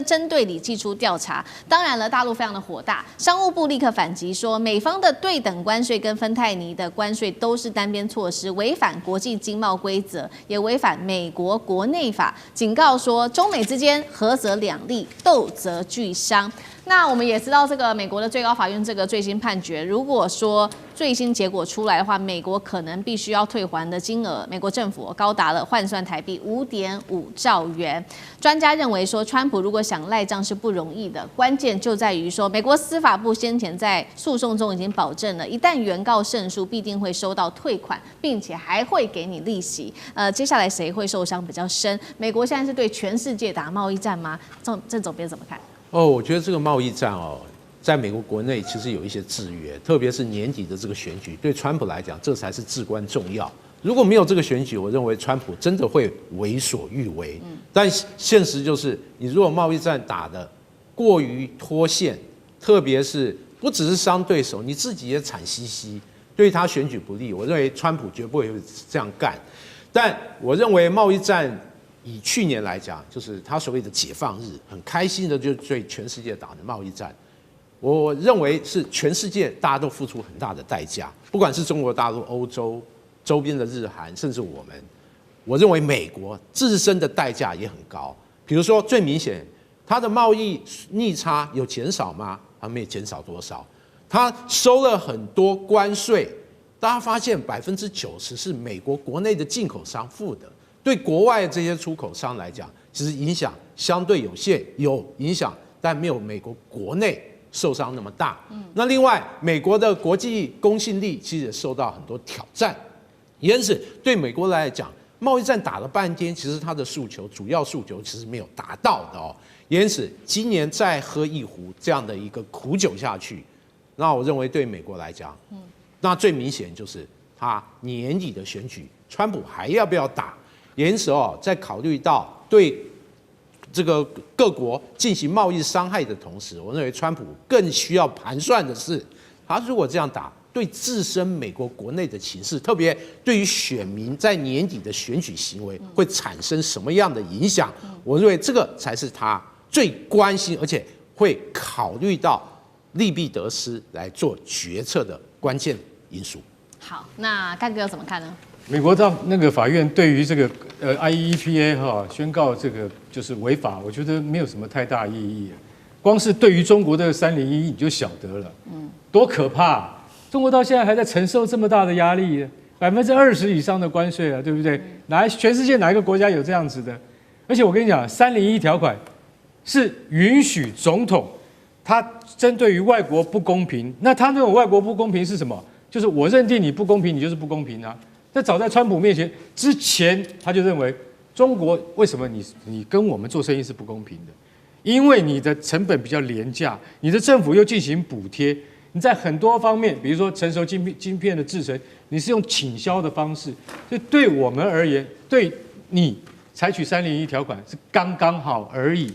针对你祭出调查。当然了，大陆非常的火大，商务部立刻反击说，美方的对等关税跟芬太尼的关税都是单边措施，违反国际经贸规则，也违反美国国内法，警告说中美之间合则两利，斗则俱伤。那我们也知道，这个美国的最高法院这个最新判决，如果说最新结果出来的话，美国可能必须要退还的金额，美国政府高达了换算台币5.5兆元。专家认为说，川普如果想赖账是不容易的，关键就在于说，美国司法部先前在诉讼中已经保证了，一旦原告胜诉，必定会收到退款，并且还会给你利息。接下来谁会受伤比较深？美国现在是对全世界打贸易战吗？郑总编怎么看？我觉得这个贸易战在美国国内其实有一些制约，特别是年底的这个选举，对川普来讲，这才是至关重要。如果没有这个选举，我认为川普真的会为所欲为。但现实就是，你如果贸易战打得过于脱线，特别是不只是伤对手，你自己也惨兮兮，对他选举不利。我认为川普绝不会这样干。但我认为贸易战，以去年来讲，就是他所谓的解放日，很开心的就对全世界打的贸易战。我认为是全世界大家都付出很大的代价，不管是中国大陆、欧洲周边的日韩，甚至我们，我认为美国自身的代价也很高。比如说最明显，它的贸易逆差有减少吗？它没有减少多少。它收了很多关税，大家发现90%是美国国内的进口商付的。对国外这些出口商来讲，其实影响相对有限，有影响，但没有美国国内受伤那么大。那另外，美国的国际公信力其实也受到很多挑战，因此对美国来讲，贸易战打了半天，其实它的主要诉求其实没有达到的。因此，今年再喝一壶这样的一个苦酒下去，那我认为对美国来讲，那最明显就是他年底的选举，川普还要不要打？因此在考虑到对这个各国进行贸易伤害的同时，我认为川普更需要盘算的是，他如果这样打，对自身美国国内的情势，特别对于选民在年底的选举行为会产生什么样的影响？我认为这个才是他最关心，而且会考虑到利弊得失来做决策的关键因素。好，那干哥怎么看呢？美国到那个法院对于这个 IEEPA 宣告这个就是违法，我觉得没有什么太大意义。光是对于中国的301你就晓得了，多可怕！中国到现在还在承受这么大的压力，20%以上的关税啊，对不对？全世界哪一个国家有这样子的？而且我跟你讲，301条款是允许总统他针对于外国不公平，那他那种外国不公平是什么？就是我认定你不公平，你就是不公平啊。那早在川普面前之前，他就认为中国为什么你跟我们做生意是不公平的？因为你的成本比较廉价，你的政府又进行补贴，你在很多方面，比如说成熟晶片的制程，你是用倾销的方式，所以对我们而言，对你采取301条款是刚刚好而已。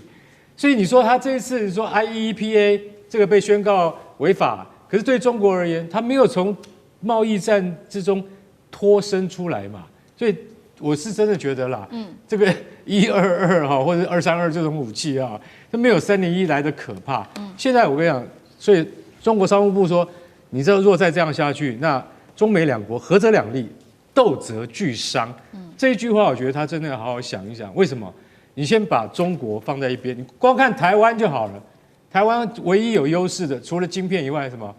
所以你说他这一次说 IEEPA 这个被宣告违法，可是对中国而言，他没有从贸易战之中脱身出来嘛，所以我是真的觉得啦，这个122或者232这种武器啊，它没有301来的可怕。现在我跟你讲，所以中国商务部说，你这若再这样下去，那中美两国合则两利，斗则俱伤。这一句话，我觉得他真的要好好想一想，为什么？你先把中国放在一边，你光看台湾就好了。台湾唯一有优势的，除了晶片以外，什么？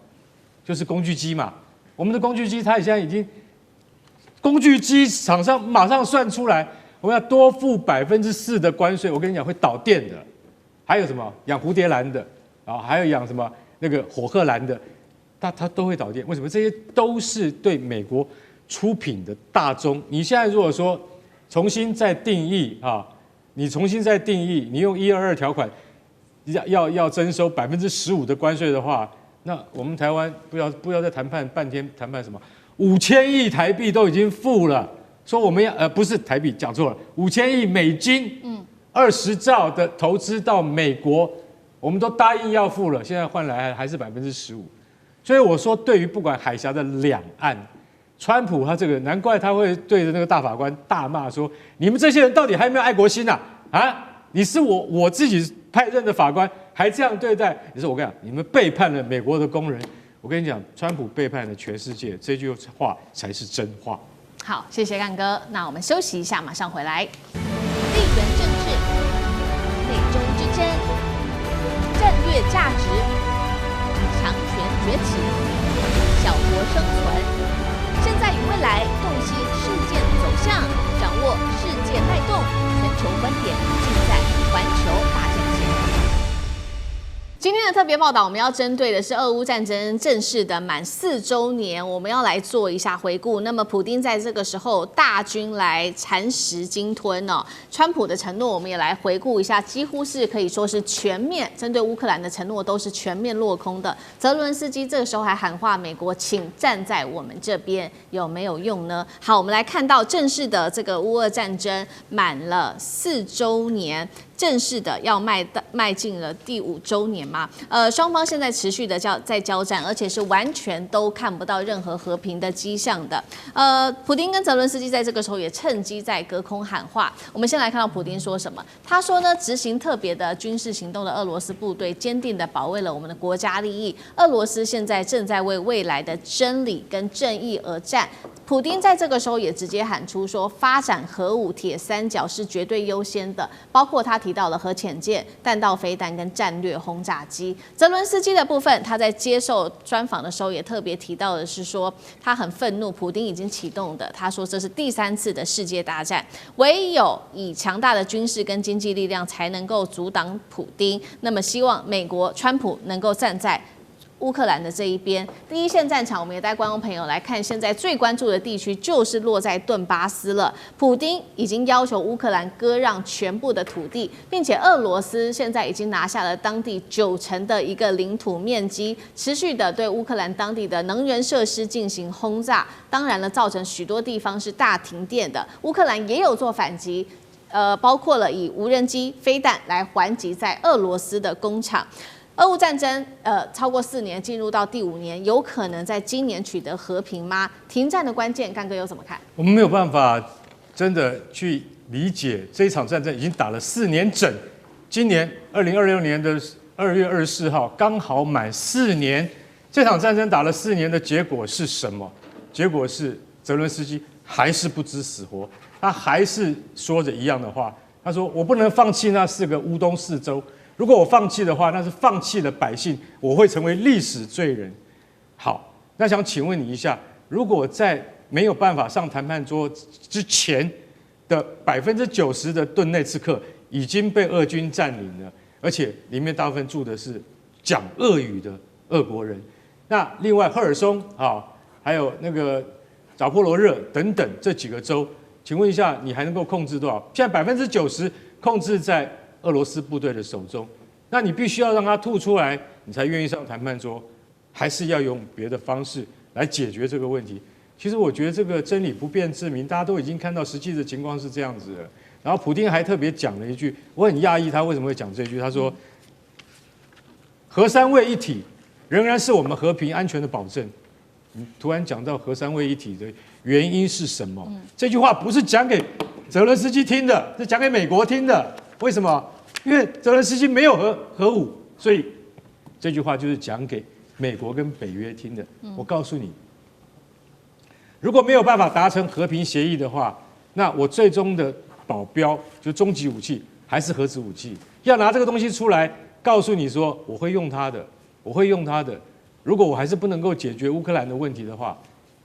就是工具机嘛。我们的工具机，它现在已经，工具机厂商马上算出来，我们要多付4%的关税。我跟你讲，会导电的。还有什么养蝴蝶兰的啊？还有养什么那个火鹤兰的，它都会导电。为什么？这些都是对美国出品的大宗。你现在如果说重新再定义啊，你重新再定义，你用122条款要征收15%的关税的话，那我们台湾不要再谈判半天，谈判什么？5000亿台币都已经付了，说我们要不是台币讲错了，5000亿美金，20兆的投资到美国，我们都答应要付了，现在换来还是15%。所以我说，对于不管海峡的两岸，川普他这个难怪他会对着那个大法官大骂说：“你们这些人到底还有没有爱国心啊？啊，你是我自己派任的法官，还这样对待？你说我跟你讲，你们背叛了美国的工人。我跟你讲，川普背叛了全世界，这句话才是真话。”好，谢谢干哥。那我们休息一下，马上回来。地缘政治、美中之争、战略价值、强权崛起、小国生存。现在与未来洞悉事件走向，掌握世界脉动，全球观点尽在环球大战线。今天的特别报道，我们要针对的是俄乌战争正式的满4周年，我们要来做一下回顾。那么，普丁在这个时候大军来蚕食鲸吞哦，川普的承诺我们也来回顾一下，几乎是可以说是全面针对乌克兰的承诺都是全面落空的。泽伦斯基这个时候还喊话美国，请站在我们这边，有没有用呢？好，我们来看到正式的这个乌俄战争满了4周年。正式的要迈进了第5周年嘛？双方现在持续的在交战，而且是完全都看不到任何和平的迹象的。普丁跟泽伦斯基在这个时候也趁机在隔空喊话。我们先来看到普丁说什么？他说呢，执行特别的军事行动的俄罗斯部队坚定的保卫了我们的国家利益。俄罗斯现在正在为未来的真理跟正义而战。普丁在这个时候也直接喊出说，发展核武铁三角是绝对优先的，包括他提到了核潜舰、弹道飞弹跟战略轰炸机。泽伦斯基的部分，他在接受专访的时候也特别提到的是说，他很愤怒，普丁已经启动的，他说这是第3次的世界大战，唯有以强大的军事跟经济力量才能够阻挡普丁。那么希望美国川普能够站在乌克兰的这一边，第一线战场，我们也带观众朋友来看，现在最关注的地区就是落在顿巴斯了。普丁已经要求乌克兰割让全部的土地，并且俄罗斯现在已经拿下了当地90%的一个领土面积，持续的对乌克兰当地的能源设施进行轰炸，当然了，造成许多地方是大停电的。乌克兰也有做反击。包括了以无人机、飞弹来还击在俄罗斯的工厂。俄乌战争超过4年，进入到第5年，有可能在今年取得和平吗？停战的关键，干哥有怎么看？我们没有办法真的去理解这一场战争已经打了4年整，今年2026年的2月24号刚好满4年，这场战争打了4年的结果是什么？结果是泽伦斯基还是不知死活，他还是说着一样的话。他说：“我不能放弃那4个乌东4州，如果我放弃的话，那是放弃了百姓，我会成为历史罪人。”好，那想请问你一下，如果在没有办法上谈判桌之前的90%的顿内茨克已经被俄军占领了，而且里面大部分住的是讲俄语的俄国人，那另外赫尔松啊，还有那个扎波罗热等等这几个州。请问一下，你还能够控制多少？现在90%控制在俄罗斯部队的手中，那你必须要让他吐出来，你才愿意上谈判桌，还是要用别的方式来解决这个问题？其实我觉得这个真理不辩自明，大家都已经看到实际的情况是这样子的。然后普丁还特别讲了一句，我很讶异他为什么会讲这句，他说：“核三位一体仍然是我们和平安全的保证。”突然讲到核三位一体的原因是什么？这句话不是讲给泽伦斯基听的，是讲给美国听的。为什么？因为泽伦斯基没有核武，所以这句话就是讲给美国跟北约听的。我告诉你，如果没有办法达成和平协议的话，那我最终的保镖就终极武器还是核子武器。要拿这个东西出来，告诉你说我会用它的，我会用它的。如果我还是不能够解决乌克兰的问题的话，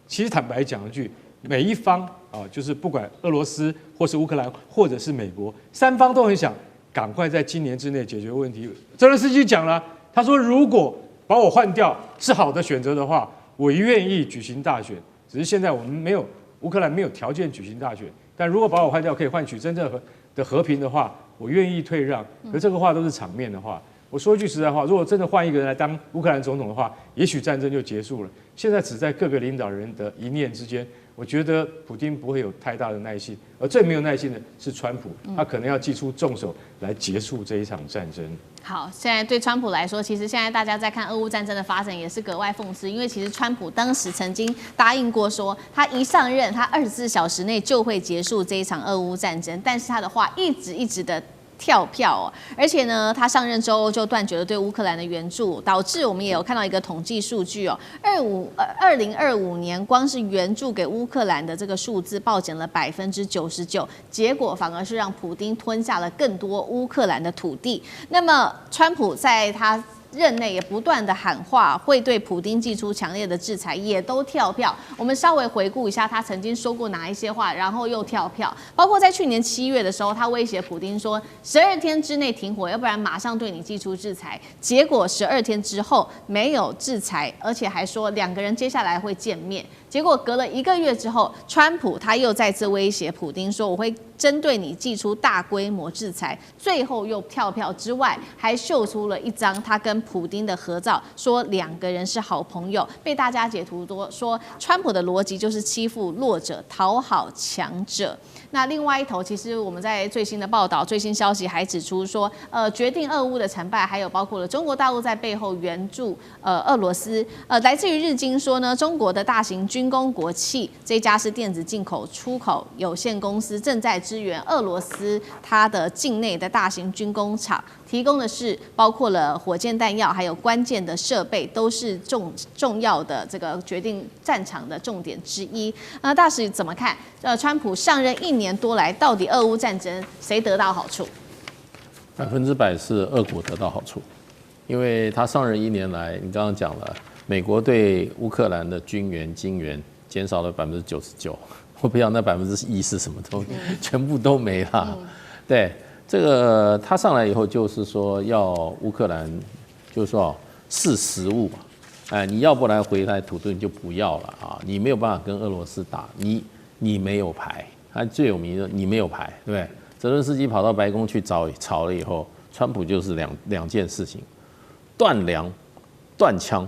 其实坦白讲一句，每一方啊，就是不管俄罗斯或是乌克兰或者是美国，三方都很想赶快在今年之内解决问题。泽连斯基讲了，他说如果把我换掉是好的选择的话，我愿意举行大选。只是现在我们没有，乌克兰没有条件举行大选，但如果把我换掉可以换取真正的和平的话，我愿意退让。可这个话都是场面的话。我说一句实在话，如果真的换一个人来当乌克兰总统的话，也许战争就结束了。现在只在各个领导人的一念之间，我觉得普丁不会有太大的耐心，而最没有耐心的是川普，他可能要祭出重手来结束这一场战争。好，现在对川普来说，其实现在大家在看俄乌战争的发展也是格外讽刺，因为其实川普当时曾经答应过说，他一上任，他24小时内就会结束这一场俄乌战争，但是他的话一直的跳票哦，而且呢，他上任之后就断绝了对乌克兰的援助，导致我们也有看到一个统计数据哦，2025年光是援助给乌克兰的这个数字暴减了99%，结果反而是让普丁吞下了更多乌克兰的土地。那么，川普在他任内也不断的喊话，会对普丁祭出强烈的制裁，也都跳票。我们稍微回顾一下，他曾经说过哪一些话，然后又跳票。包括在去年7月的时候，他威胁普丁说，12天之内停火，要不然马上对你祭出制裁。结果12天之后没有制裁，而且还说2个人接下来会见面。结果隔了1个月之后，川普他又再次威胁普丁说，我会针对你祭出大规模制裁。最后又跳票之外，还秀出了一张他跟普丁的合照，说2个人是好朋友，被大家截图说川普的逻辑就是欺负弱者，讨好强者。那另外一头，其实我们在最新的报道、最新消息还指出说，决定俄乌的成败，还有包括了中国大陆在背后援助俄罗斯。来自于日经说呢，中国的大型军工国企这家是电子进口出口有限公司，正在支援俄罗斯它的境内的大型军工厂，提供的是包括了火箭弹药，还有关键的设备，都是重要的这个决定战场的重点之一。大使怎么看？川普上任1年多来，到底俄乌战争谁得到好处？100%是俄国得到好处，因为他上任1年来，你刚刚讲了，美国对乌克兰的军援、金援减少了99%，我不知道那1%是什么东西，全部都没了。对。这个他上来以后就是说要乌克兰，就是说是食物嘛，哎，你要不然回来土顿就不要了啊，你没有办法跟俄罗斯打，你没有牌，他最有名的你没有牌，对不对？泽伦斯基跑到白宫去吵了以后，川普就是两件事情，断粮、断枪，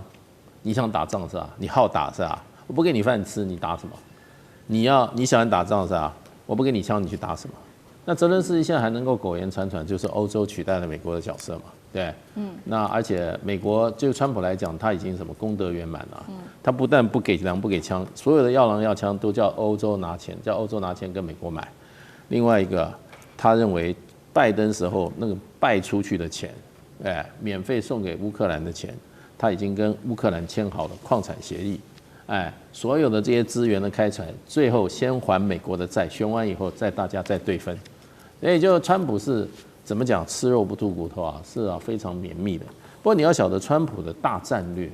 你想打仗是吧？你好打是吧？我不给你饭吃，你打什么？你想打仗是吧？我不给你枪，你去打什么？那泽连斯基现在还能够苟延残喘，就是欧洲取代了美国的角色嘛，对，那而且美国就川普来讲，他已经什么功德圆满了，他不但不给粮不给枪，所有的要粮要枪都叫欧洲拿钱，叫欧洲拿钱跟美国买。另外一个，他认为拜登时候那个败出去的钱，免费送给乌克兰的钱，他已经跟乌克兰签好了矿产协议，所有的这些资源的开采，最后先还美国的债，还完以后大家再对分。所以就川普是怎么讲，吃肉不吐骨头啊，是啊，非常绵密的。不过你要晓得，川普的大战略，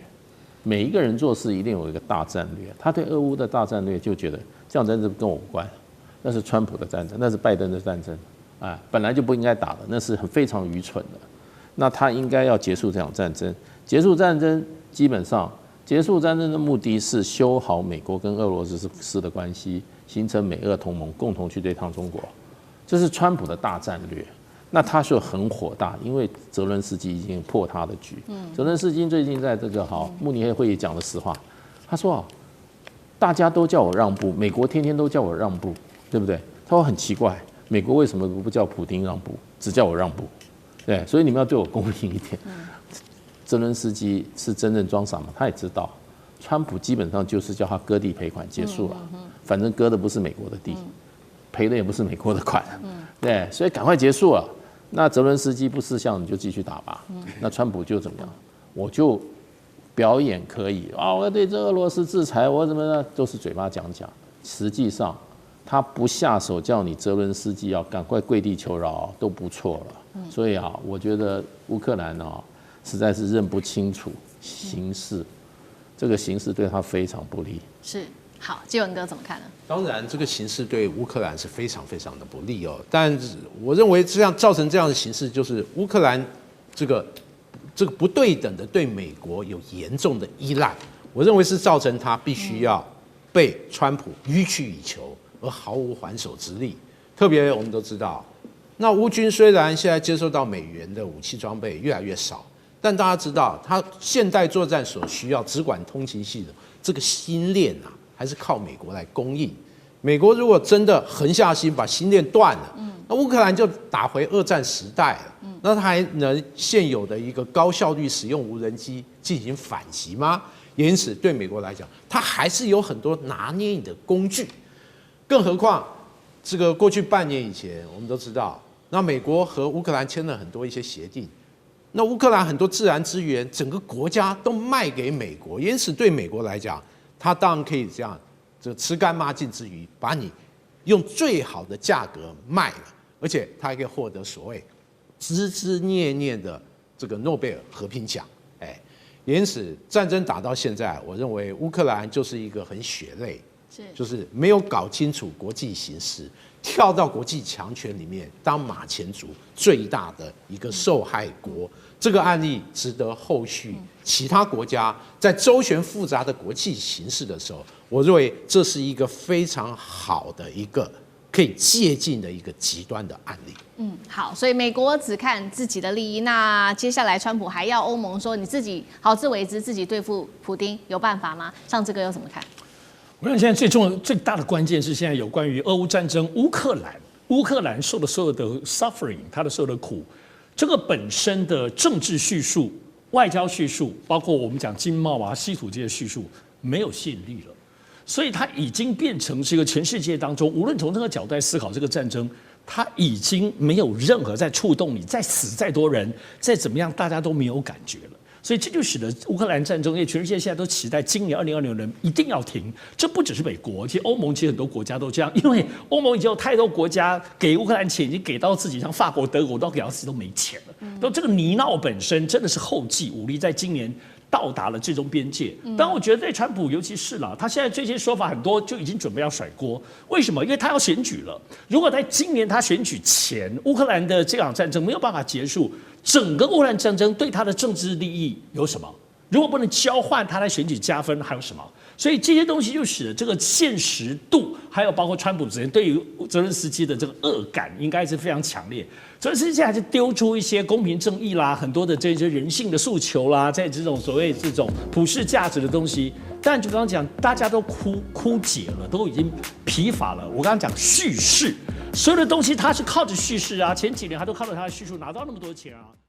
每一个人做事一定有一个大战略。他对俄乌的大战略就觉得这样战争跟我无关，那是川普的战争，那是拜登的战争，本来就不应该打的，那是非常愚蠢的。那他应该要结束这场战争。结束战争，基本上结束战争的目的是修好美国跟俄罗斯的关系，形成美俄同盟，共同去对抗中国。这是川普的大战略。那他就很火大，因为泽伦斯基已经破他的局。泽伦斯基最近在这个慕尼黑会议讲了实话，他说大家都叫我让步，美国天天都叫我让步，对不对？他说很奇怪，美国为什么不叫普丁让步，只叫我让步？对，所以你们要对我公平一点。泽伦斯基是真正装傻吗？他也知道，川普基本上就是叫他割地赔款结束了，反正割的不是美国的地，赔的也不是美国的款，对，所以赶快结束了。那泽伦斯基不识相，你就继续打吧。那川普就怎么样？我就表演可以我对这俄罗斯制裁，我怎么呢？都是嘴巴讲讲，实际上他不下手叫你泽伦斯基要赶快跪地求饶都不错了。所以我觉得乌克兰实在是认不清楚形势，这个形势对他非常不利。是。好，基文哥怎么看呢？当然，这个形势对乌克兰是非常非常的不利哦。但我认为这样造成这样的形势，就是乌克兰这个不对等的对美国有严重的依赖。我认为是造成他必须要被川普予取予求，而毫无还手之力。特别我们都知道，那乌军虽然现在接受到美元的武器装备越来越少，但大家知道，他现代作战所需要只管通勤系的这个星链还是靠美国来供应。美国如果真的狠下心把星链断了，那乌克兰就打回二战时代了。那他还能现有的一个高效率使用无人机进行反击吗？也因此，对美国来讲，它还是有很多拿捏你的工具。更何况，这个过去半年以前，我们都知道，那美国和乌克兰签了很多一些协定。那乌克兰很多自然资源，整个国家都卖给美国，因此对美国来讲，他当然可以这样，吃干抹净之余，把你用最好的价格卖了，而且他还可以获得所谓枝枝念念的这个诺贝尔和平奖。因此战争打到现在，我认为乌克兰就是一个很血泪，就是没有搞清楚国际形势，跳到国际强权里面当马前卒，最大的一个受害国。这个案例值得后续其他国家在周旋复杂的国际形势的时候，我认为这是一个非常好的一个可以借鉴的一个极端的案例。好，所以美国只看自己的利益，那接下来川普还要欧盟说你自己好自为之，自己对付普丁有办法吗？像这个又怎么看？我想现在最大的关键是现在有关于俄乌战争，乌克兰受的所有的 suffering， 它的所有的苦。这个本身的政治叙述、外交叙述，包括我们讲经贸稀土这些叙述，没有吸引力了，所以它已经变成是一个全世界当中，无论从任何角度来思考这个战争，它已经没有任何在触动你，再死再多人，再怎么样，大家都没有感觉了。所以这就使得乌克兰战争，因为全世界现在都期待今年2026年一定要停。这不只是美国，其实欧盟其实很多国家都这样，因为欧盟已经有太多国家给乌克兰钱，已经给到自己，像法国、德国都给到自己都没钱了。都这个泥淖本身真的是后继无力，在今年到达了最终边界。但我觉得对川普尤其是啦，他现在这些说法很多就已经准备要甩锅。为什么？因为他要选举了。如果在今年他选举前，乌克兰的这场战争没有办法结束，整个乌克兰战争对他的政治利益有什么？如果不能交换他来选举加分，还有什么？所以这些东西就使得这个现实度，还有包括川普之前对于泽伦斯基的这个恶感，应该是非常强烈。泽伦斯基还是丢出一些公平正义啦，很多的这些人性的诉求啦，在这种所谓这种普世价值的东西，但就刚刚讲，大家都枯竭了，都已经疲乏了。我刚刚讲叙事，所有的东西他是靠着叙事啊，前几年他都靠着他的叙述拿到那么多钱啊。